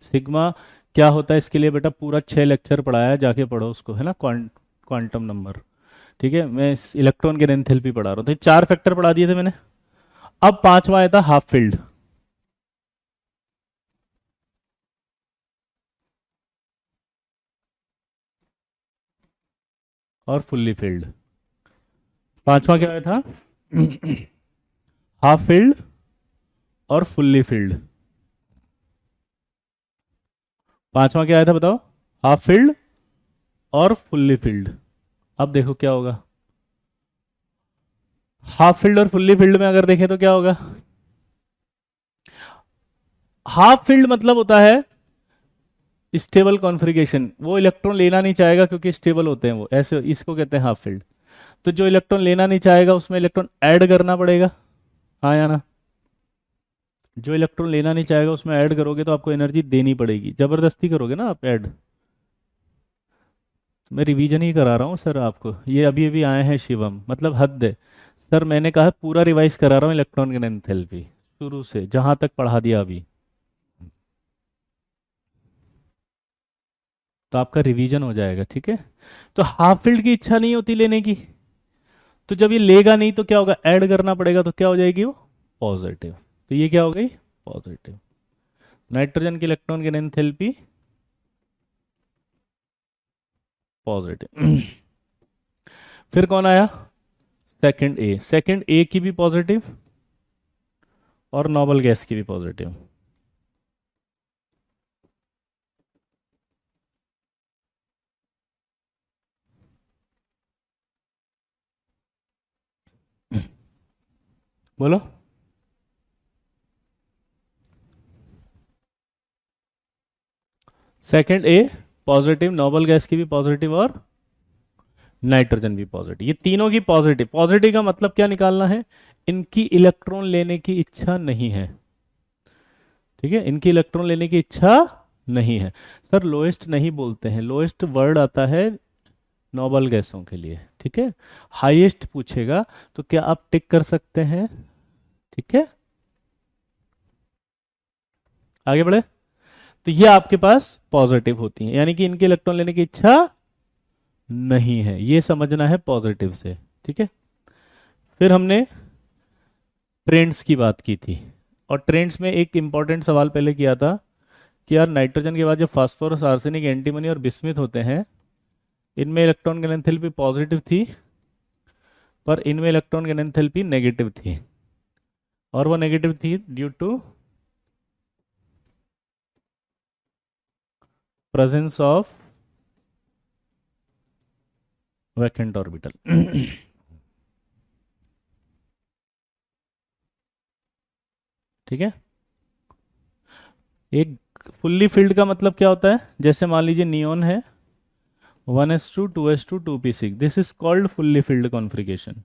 सिग्मा क्या होता है इसके लिए बेटा पूरा 6 लेक्चर पढ़ाया है, जाके पढ़ो उसको, है ना, क्वांटम नंबर। ठीक है, मैं इस इलेक्ट्रॉन के एंथैल्पी पढ़ा रहा हूँ, तो ये 4 फैक्टर पढ़ा दिए थे मैंने। अब पांचवा आया था हाफ फील्ड और फुल्ली फील्ड। पांचवा क्या आया था, हाफ फील्ड और फुल्ली फील्ड। पांचवा क्या आया था बताओ, हाफ फील्ड और फुल्ली फील्ड। अब देखो क्या होगा, हाफ फील्ड और फुल्ली फील्ड में अगर देखें तो क्या होगा। हाफ फील्ड मतलब होता है स्टेबल कॉन्फ़िगरेशन, वो इलेक्ट्रॉन लेना नहीं चाहेगा क्योंकि स्टेबल होते हैं वो, ऐसे इसको कहते हैं हाफ फील्ड। तो जो इलेक्ट्रॉन लेना नहीं चाहेगा उसमें इलेक्ट्रॉन ऐड करना पड़ेगा, हाँ या ना। जो इलेक्ट्रॉन लेना नहीं चाहेगा उसमें ऐड करोगे तो आपको एनर्जी देनी पड़ेगी, जबरदस्ती करोगे ना आप ऐड। मैं रिवीजन ही करा रहा हूँ सर आपको, ये अभी अभी आए हैं शिवम, मतलब हद है सर, मैंने कहा पूरा रिवाइज करा रहा हूँ इलेक्ट्रॉन की एंथैल्पी शुरू से जहां तक पढ़ा दिया अभी, तो आपका रिवीजन हो जाएगा, ठीक है। तो हाफ फील्ड की इच्छा नहीं होती लेने की, तो जब ये लेगा नहीं तो क्या होगा, ऐड करना पड़ेगा, तो क्या हो जाएगी वो, पॉजिटिव। तो ये क्या हो गई, पॉजिटिव। नाइट्रोजन के इलेक्ट्रॉन की एंथैल्पी पॉजिटिव। फिर कौन आया, सेकंड ए, सेकंड ए की भी पॉजिटिव और नोबल गैस की भी पॉजिटिव। बोलो, सेकंड ए पॉजिटिव, नोबल गैस की भी पॉजिटिव और नाइट्रोजन भी पॉजिटिव, ये तीनों की पॉजिटिव। पॉजिटिव का मतलब क्या निकालना है, इनकी इलेक्ट्रॉन लेने की इच्छा नहीं है, ठीक है, इनकी इलेक्ट्रॉन लेने की इच्छा नहीं है। सर लोएस्ट नहीं बोलते हैं, लोएस्ट वर्ड आता है नोबल गैसों के लिए, ठीक है। हाईएस्ट पूछेगा तो क्या आप टिक कर सकते हैं, ठीक है। आगे बढ़े, तो ये आपके पास पॉजिटिव होती हैं, यानी कि इनके इलेक्ट्रॉन लेने की इच्छा नहीं है, ये समझना है पॉजिटिव से, ठीक है। फिर हमने ट्रेंड्स की बात की थी, और ट्रेंड्स में एक इंपॉर्टेंट सवाल पहले किया था कि यार नाइट्रोजन के बाद जो फास्फोरस, आर्सेनिक, एंटीमनी और बिस्मिथ होते हैं, इनमें इलेक्ट्रॉन की एंथैल्पी पॉजिटिव थी, पर इनमें इलेक्ट्रॉन की एंथैल्पी नेगेटिव थी, और वो नेगेटिव थी due to presence of vacant orbital. ठीक है, एक फुल्ली फिल्ड का मतलब क्या होता है, जैसे मान लीजिए नियोन है 1s2 2s2 2p6, this is called fully filled configuration,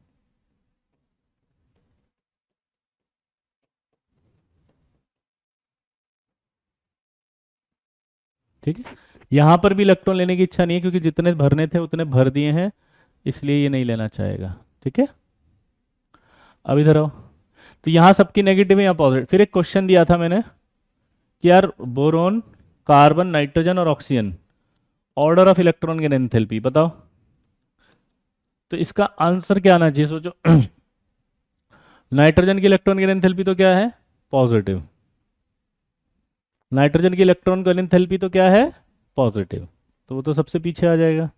ठीक है। यहां पर भी इलेक्ट्रॉन लेने की इच्छा नहीं है क्योंकि जितने भरने थे उतने भर दिए हैं, इसलिए ये नहीं लेना चाहेगा, ठीक है। अब इधर आओ, तो यहाँ सबकी नेगेटिव है, यहाँ पॉजिटिव। फिर एक क्वेश्चन दिया था मैंने कि यार बोरोन, कार्बन, नाइट्रोजन और ऑक्सीजन, ऑर्डर ऑफ इलेक्ट्रॉन की एंथैल्पी बताओ। तो इसका आंसर क्या आना चाहिए, सोचो। नाइट्रोजन की इलेक्ट्रॉन की एंथैल्पी तो क्या है, पॉजिटिव। नाइट्रोजन की इलेक्ट्रॉन की एंथैल्पी तो क्या है, पॉजिटिव, तो वो तो सबसे पीछे आ जाएगा।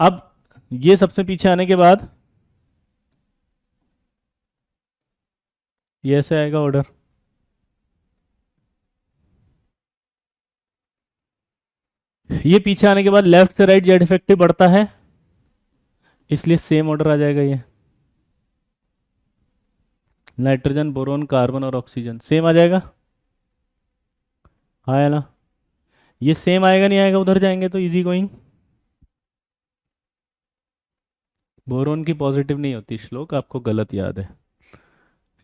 अब ये सबसे पीछे आने के बाद ये ऐसे आएगा ऑर्डर, ये पीछे आने के बाद लेफ्ट से राइट जेड इफेक्टिव बढ़ता है, इसलिए सेम ऑर्डर आ जाएगा ये। नाइट्रोजन, बोरोन, कार्बन और ऑक्सीजन सेम आ जाएगा। आया ना? ये सेम आएगा नहीं आएगा, उधर जाएंगे तो इजी गोइंग। बोरोन की पॉजिटिव नहीं होती श्लोक, आपको गलत याद है।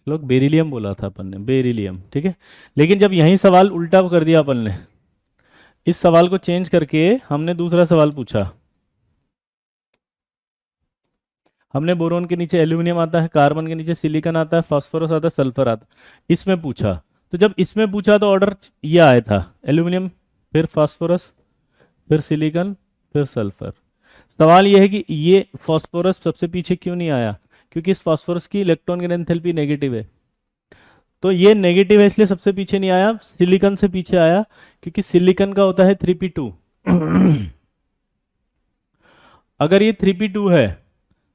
श्लोक बेरिलियम बोला था अपन ने, बेरिलियम, ठीक है। लेकिन जब यही सवाल उल्टा कर दिया अपन ने, इस सवाल को चेंज करके हमने दूसरा सवाल पूछा। हमने बोरोन के नीचे एल्यूमिनियम आता है, कार्बन के नीचे सिलिकॉन आता है, फास्फोरस आता है, सल्फर आता है, इसमें पूछा। तो जब इसमें पूछा तो ऑर्डर ये आया था, एल्यूमिनियम, फिर फास्फोरस, फिर सिलिकॉन, फिर सल्फर। सवाल यह है कि ये फास्फोरस सबसे पीछे क्यों नहीं आया? क्योंकि इस फास्फोरस की इलेक्ट्रॉन की एंथैल्पी नेगेटिव है। तो ये नेगेटिव है इसलिए सबसे पीछे नहीं आया, सिलिकॉन से पीछे आया, क्योंकि सिलिकॉन का होता है 3p2। अगर ये 3p2 है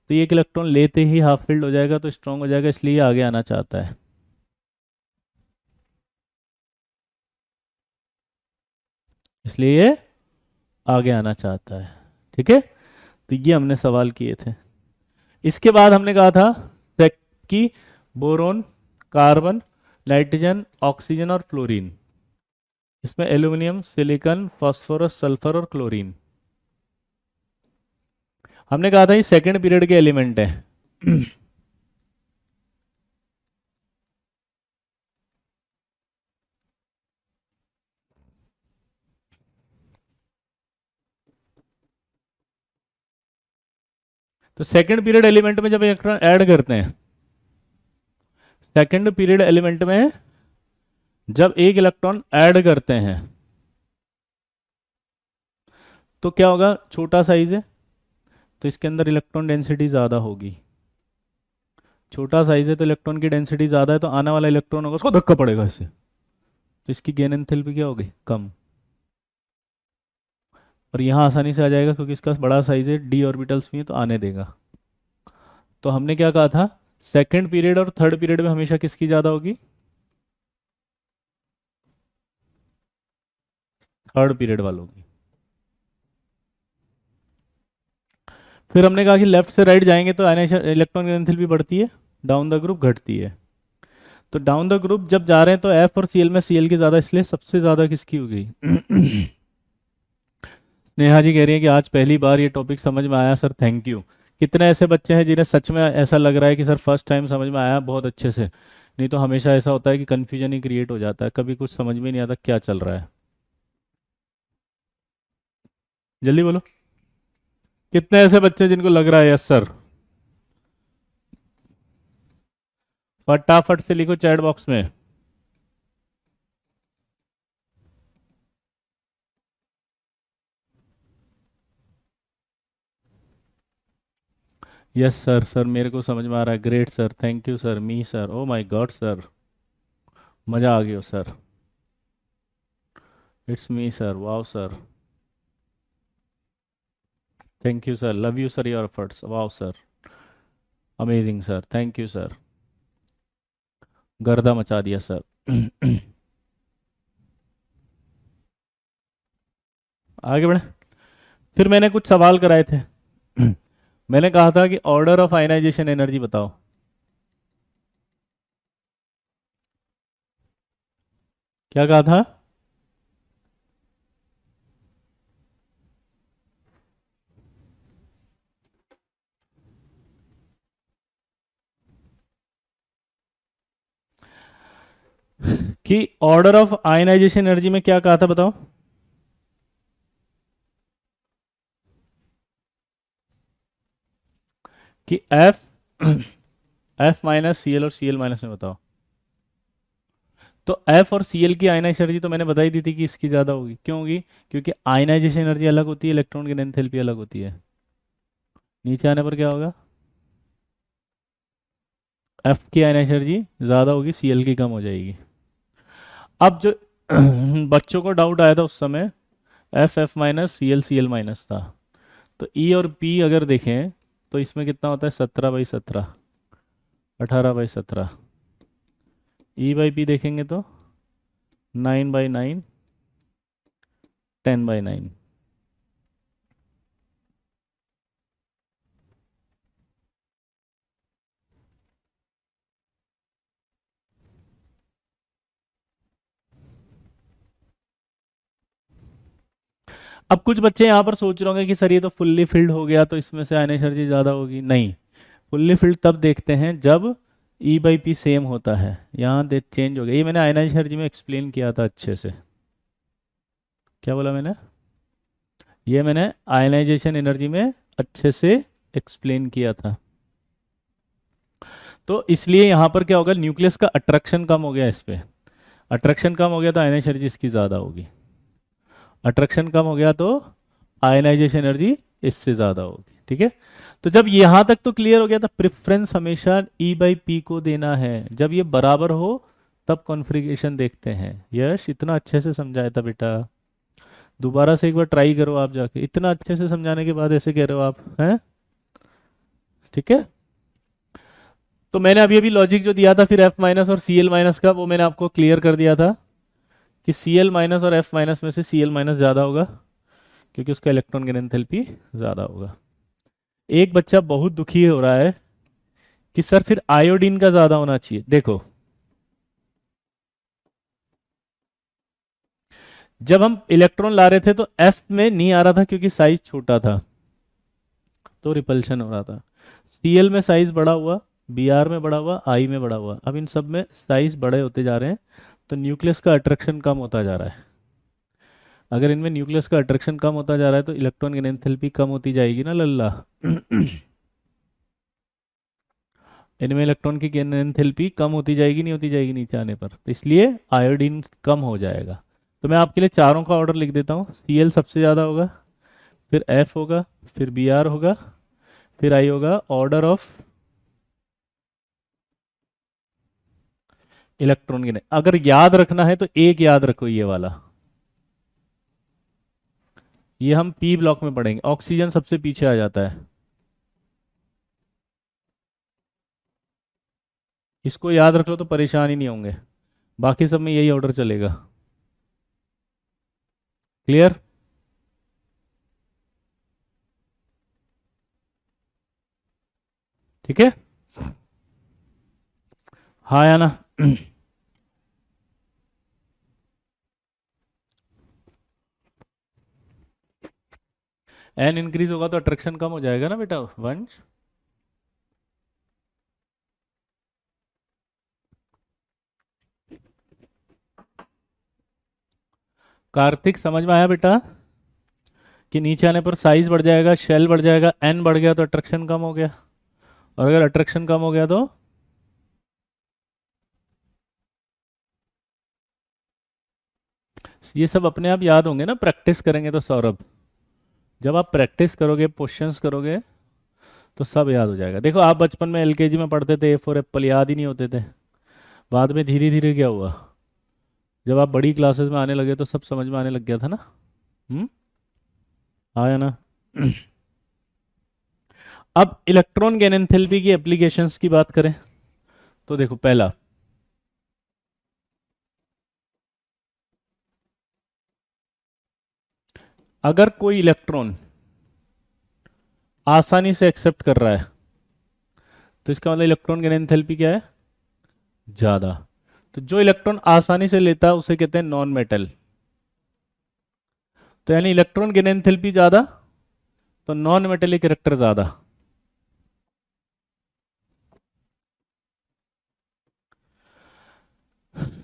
तो ये एक इलेक्ट्रॉन लेते ही हाफ फिल्ड हो जाएगा, तो स्ट्रांग हो जाएगा, इसलिए ये आगे आना चाहता है। इसलिए ये आगे आना चाहता है, ठीक है। तो ये हमने सवाल किए थे। इसके बाद हमने कहा था कि बोरोन, कार्बन, नाइट्रोजन, ऑक्सीजन और फ्लोरीन, इसमें एल्यूमिनियम, सिलिकॉन, फास्फोरस, सल्फर और क्लोरीन। हमने कहा था ये सेकंड पीरियड के एलिमेंट है। तो सेकंड पीरियड एलिमेंट में जब इलेक्ट्रॉन ऐड करते हैं, सेकंड पीरियड एलिमेंट में जब एक इलेक्ट्रॉन ऐड करते हैं तो क्या होगा? छोटा साइज है तो इसके अंदर इलेक्ट्रॉन डेंसिटी ज़्यादा होगी। छोटा साइज है तो इलेक्ट्रॉन की डेंसिटी ज़्यादा है, तो आने वाला इलेक्ट्रॉन होगा उसको धक्का पड़ेगा इससे, तो इसकी गेन एंथैल्पी क्या होगी? कम। और यहाँ आसानी से आ जाएगा क्योंकि इसका बड़ा साइज है, डी ऑर्बिटल्स भी है तो आने देगा। तो हमने क्या कहा था? सेकंड पीरियड और थर्ड पीरियड में हमेशा किसकी ज़्यादा होगी? थर्ड पीरियड वालों की। फिर हमने कहा कि लेफ्ट से राइट जाएंगे तो आयनाइजेशन इलेक्ट्रॉन की एंथैल्पी बढ़ती है, डाउन द ग्रुप घटती है। तो डाउन द ग्रुप जब जा रहे हैं तो एफ और सीएल में सीएल की ज़्यादा, इसलिए सबसे ज़्यादा किसकी होगी? नेहा जी कह रही है कि आज पहली बार ये टॉपिक समझ में आया सर, थैंक यू। कितने ऐसे बच्चे हैं जिन्हें सच में ऐसा लग रहा है कि सर फर्स्ट टाइम समझ में आया बहुत अच्छे से? नहीं तो हमेशा ऐसा होता है कि कन्फ्यूजन ही क्रिएट हो जाता है, कभी कुछ समझ में नहीं आता क्या चल रहा है। जल्दी बोलो, कितने ऐसे बच्चे हैं जिनको लग रहा है यस सर? फटाफट से लिखो चैट बॉक्स में। यस सर, सर मेरे को समझ में आ रहा है, great sir, thank you sir, me sir, O my God sir, मज़ा आ गया sir, it's me sir, wow sir, thank you sir, love you sir, your efforts, wow sir, amazing sir, thank you sir, गर्दा मचा दिया sir. आगे बढ़े। फिर मैंने कुछ सवाल कराए थे। मैंने कहा था कि ऑर्डर ऑफ आयनाइजेशन एनर्जी बताओ। क्या कहा था? कि ऑर्डर ऑफ आयनाइजेशन एनर्जी में क्या कहा था बताओ। कि F, F minus C L और सी एल माइनस में बताओ। तो एफ और सी एल की आयनाइजेशन एनर्जी तो मैंने बताई दी थी कि इसकी ज़्यादा होगी, क्यों होगी? क्योंकि आयनाइजेशन एनर्जी अलग होती है, इलेक्ट्रॉन की एंथैल्पी अलग होती है। नीचे आने पर क्या होगा? एफ की आयनाइजेशन एनर्जी ज़्यादा होगी, सी एल की कम हो जाएगी। अब जो बच्चों को डाउट आया था उस समय, F F minus C L minus था। तो ई और पी अगर देखें तो इसमें कितना होता है? 17/17, 18/17। ई बाई पी देखेंगे तो 9/9, 10/9। अब कुछ बच्चे यहाँ पर सोच रहे होंगे कि सर ये तो फुल्ली फिल्ड हो गया तो इसमें से आयन एनर्जी ज़्यादा होगी। नहीं, फुल्ली फिल्ड तब देखते हैं जब ई बाई पी सेम होता है। यहाँ देख चेंज हो गया, ये मैंने आयनाइज एनर्जी में एक्सप्लेन किया था अच्छे से। क्या बोला मैंने? ये मैंने आयनाइजेशन एनर्जी में अच्छे से एक्सप्लेन किया था। तो इसलिए यहाँ पर क्या होगा, न्यूक्लियस का अट्रैक्शन कम हो गया इस पे। अट्रैक्शन कम हो गया तो आयनाइज एनर्जी इसकी ज़्यादा होगी। अट्रैक्शन कम हो गया तो आयनाइजेशन एनर्जी इससे ज़्यादा होगी। ठीक है, तो जब यहाँ तक तो क्लियर हो गया था, प्रेफरेंस हमेशा ई बाई पी को देना है। जब ये बराबर हो तब कॉन्फ़िगरेशन देखते हैं। यश इतना अच्छे से समझाया था बेटा, दोबारा से एक बार ट्राई करो आप जाके। इतना अच्छे से समझाने के बाद ऐसे कह रहे हो आप हैं? ठीक है, तो मैंने अभी अभी लॉजिक जो दिया था फिर एफ माइनस और सी एल माइनस का, वो मैंने आपको क्लियर कर दिया था कि सी एल माइनस और एफ माइनस में से सी एल माइनस ज़्यादा होगा क्योंकि उसका इलेक्ट्रॉन गेन एंथैल्पी ज़्यादा होगा। एक बच्चा बहुत दुखी हो रहा है कि सर फिर आयोडीन का ज़्यादा होना चाहिए। देखो, जब हम इलेक्ट्रॉन ला रहे थे तो एफ में नहीं आ रहा था क्योंकि साइज छोटा था, तो रिपल्शन हो रहा था। सीएल में साइज बड़ा हुआ, बीआर में बड़ा हुआ, आई में बड़ा हुआ। अब इन सब में साइज बड़े होते जा रहे हैं तो न्यूक्लियस का अट्रैक्शन कम होता जा रहा है। अगर इनमें न्यूक्लियस का अट्रैक्शन कम होता जा रहा है तो इलेक्ट्रॉन की एंथैल्पी कम होती जाएगी ना लल्ला। इनमें इलेक्ट्रॉन की एंथैल्पी कम होती जाएगी, नहीं होती जाएगी नीचे आने पर, तो इसलिए आयोडीन कम हो जाएगा। तो मैं आपके लिए चारों का ऑर्डर लिख देता हूँ। सीएल सबसे ज़्यादा होगा, फिर एफ होगा, फिर बी आर होगा, फिर आई होगा। ऑर्डर ऑफ इलेक्ट्रॉन गिने अगर याद रखना है तो एक याद रखो, ये वाला, ये हम पी ब्लॉक में पढ़ेंगे। ऑक्सीजन सबसे पीछे आ जाता है, इसको याद रख लो तो परेशान ही नहीं होंगे। बाकी सब में यही ऑर्डर चलेगा। क्लियर? ठीक है, हाँ या ना? एन इंक्रीज होगा तो अट्रैक्शन कम हो जाएगा ना बेटा वंश। कार्तिक समझ में आया बेटा कि नीचे आने पर साइज बढ़ जाएगा, शेल बढ़ जाएगा, एन बढ़ गया तो अट्रैक्शन कम हो गया, और अगर अट्रैक्शन कम हो गया तो ये सब अपने आप याद होंगे ना, प्रैक्टिस करेंगे तो। सौरभ, जब आप प्रैक्टिस करोगे, क्वेश्चंस करोगे तो सब याद हो जाएगा। देखो आप बचपन में एलकेजी में पढ़ते थे ए फॉर एप्पल, याद ही नहीं होते थे। बाद में धीरे धीरे क्या हुआ, जब आप बड़ी क्लासेस में आने लगे तो सब समझ में आने लग गया था ना। हम्म, आया ना? अब इलेक्ट्रॉन गेन एंथैल्पी की एप्लीकेशंस की बात करें तो देखो, पहला, अगर कोई इलेक्ट्रॉन आसानी से एक्सेप्ट कर रहा है तो इसका मतलब इलेक्ट्रॉन गेन एंथैल्पी क्या है? ज्यादा। तो जो इलेक्ट्रॉन आसानी से लेता है उसे कहते हैं नॉन मेटल। तो यानी इलेक्ट्रॉन गेन एंथैल्पी ज्यादा तो नॉन मेटेलिक कैरेक्टर ज्यादा।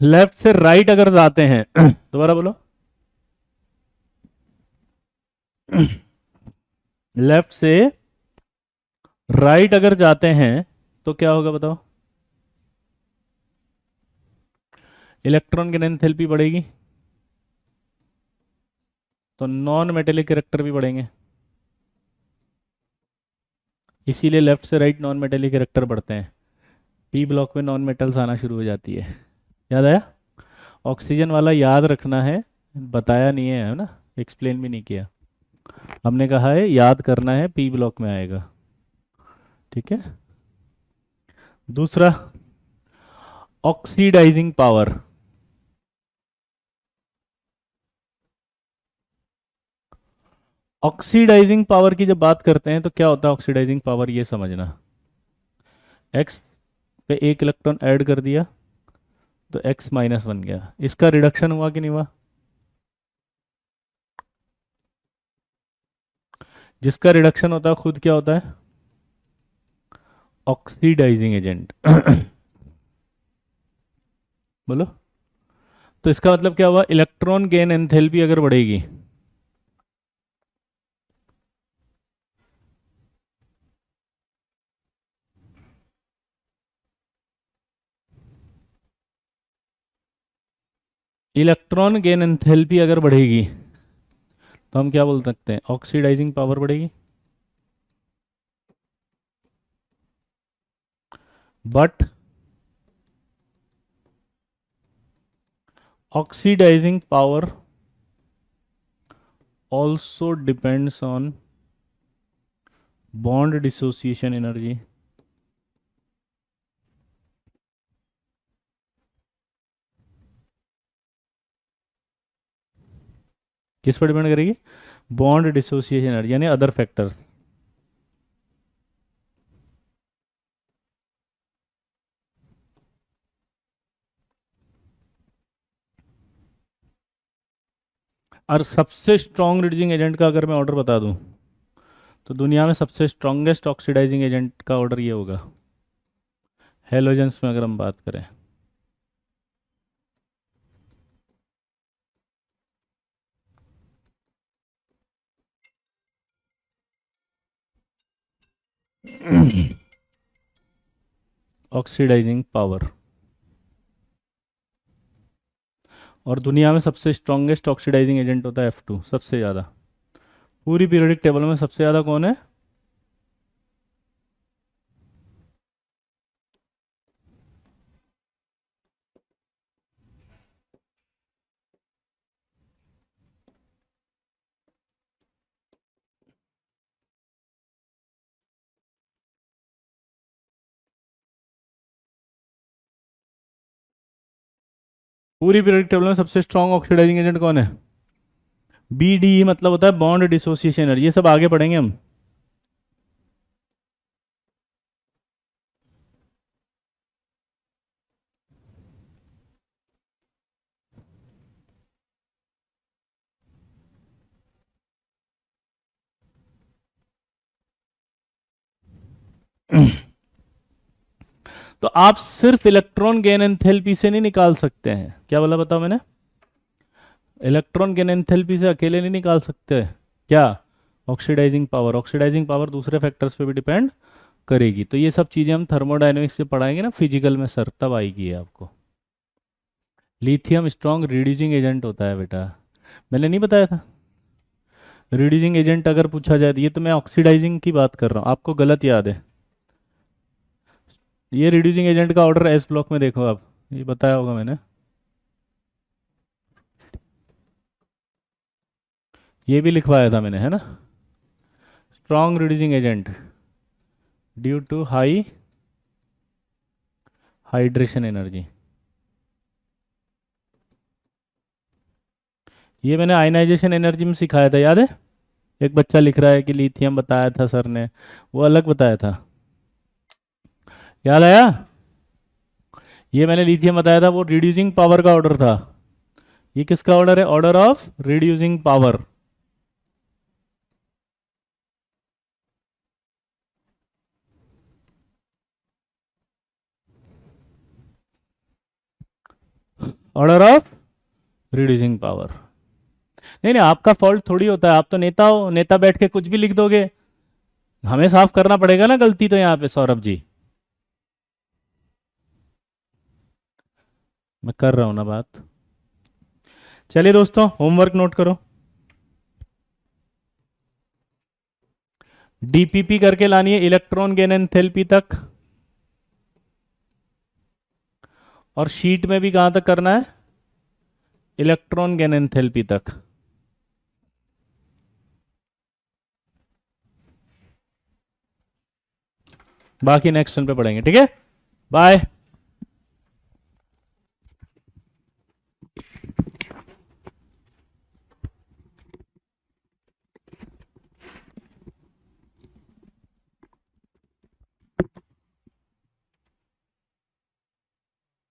लेफ्ट से राइट अगर जाते हैं दोबारा बोलो। लेफ्ट से राइट अगर जाते हैं तो क्या होगा बताओ? इलेक्ट्रॉन की एंथैल्पी बढ़ेगी तो नॉन मेटेलिक कैरेक्टर भी बढ़ेंगे। इसीलिए लेफ्ट से राइट नॉन मेटेलिक कैरेक्टर बढ़ते हैं। पी ब्लॉक में नॉन मेटल्स आना शुरू हो जाती है। याद आया? ऑक्सीजन वाला याद रखना है, बताया नहीं है ना, एक्सप्लेन भी नहीं किया। हमने कहा है याद करना है, पी ब्लॉक में आएगा। ठीक है, दूसरा, ऑक्सीडाइजिंग पावर। ऑक्सीडाइजिंग पावर की जब बात करते हैं तो क्या होता है ऑक्सीडाइजिंग पावर, ये समझना। एक्स पे एक इलेक्ट्रॉन ऐड कर दिया तो एक्स माइनस बन गया, इसका रिडक्शन हुआ कि नहीं हुआ? जिसका रिडक्शन होता है खुद क्या होता है? Oxidising agent. बोलो। तो इसका मतलब क्या हुआ? इलेक्ट्रॉन गेन एंथैल्पी अगर बढ़ेगी, इलेक्ट्रॉन गेन एंथैल्पी अगर बढ़ेगी तो हम क्या बोल सकते हैं? ऑक्सीडाइजिंग पावर बढ़ेगी। But oxidising power also depends on bond dissociation energy. किस पर डिपेंड करेगी? बॉन्ड डिसोसिएशन एनर्जी, यानी अदर फैक्टर्स। और सबसे स्ट्रॉन्ग रिड्यूसिंग एजेंट का अगर मैं ऑर्डर बता दूं, तो दुनिया में सबसे स्ट्रॉन्गेस्ट ऑक्सीडाइजिंग एजेंट का ऑर्डर ये होगा, हेलोजेंस में अगर हम बात करें। Oxidising power. और दुनिया में सबसे स्ट्रॉन्गेस्ट ऑक्सीडाइजिंग एजेंट होता है F2, सबसे ज़्यादा। पूरी पीरियोडिक टेबल में सबसे ज़्यादा कौन है? पूरी पीरियोडिक टेबल में सबसे स्ट्रॉन्ग ऑक्सीडाइजिंग एजेंट कौन है? BDE मतलब होता है बॉन्ड डिसोसिएशन। ये सब आगे पढ़ेंगे हम। तो आप सिर्फ इलेक्ट्रॉन गेन एंथैल्पी से नहीं निकाल सकते हैं। क्या बोला बताओ मैंने? इलेक्ट्रॉन गेन एंथैल्पी से अकेले नहीं निकाल सकते। क्या? Oxidising power. ऑक्सीडाइजिंग पावर दूसरे फैक्टर्स पे भी डिपेंड करेगी। तो ये सब चीज़ें हम थर्मोडायनेमिक्स से पढ़ाएंगे ना फिजिकल में सर, तब आएगी ये आपको। लिथियम स्ट्रॉन्ग रिड्यूसिंग एजेंट होता है बेटा, मैंने नहीं बताया था? रिड्यूसिंग एजेंट अगर पूछा जाए तो ये तो मैं ऑक्सीडाइजिंग की बात कर रहा हूँ, आपको गलत याद है। ये रिड्यूसिंग एजेंट का ऑर्डर एस ब्लॉक में देखो आप, ये बताया होगा मैंने। ये भी लिखवाया था मैंने, है ना? Strong reducing agent due to high hydration energy. ये मैंने आयनाइजेशन एनर्जी में सिखाया था, याद है? एक बच्चा लिख रहा है कि लिथियम बताया था सर ने, वो अलग बताया था। याद आया? ये मैंने लिथियम बताया था, वो रिड्यूसिंग पावर का ऑर्डर था। ये किसका ऑर्डर है? Order of reducing power. Order of reducing power. नहीं नहीं, आपका फॉल्ट थोड़ी होता है, आप तो नेता हो, नेता बैठ के कुछ भी लिख दोगे। हमें साफ करना पड़ेगा ना गलती तो यहाँ पे, सौरभ जी। मैं कर रहा हूं ना बात। चलिए दोस्तों, होमवर्क नोट करो। डीपीपी करके लानी है इलेक्ट्रॉन गेन एंथैल्पी तक, और शीट में भी कहां तक करना है? इलेक्ट्रॉन गेन एंथैल्पी तक। बाकी नेक्स्ट पे पढ़ेंगे, ठीक है? बाय।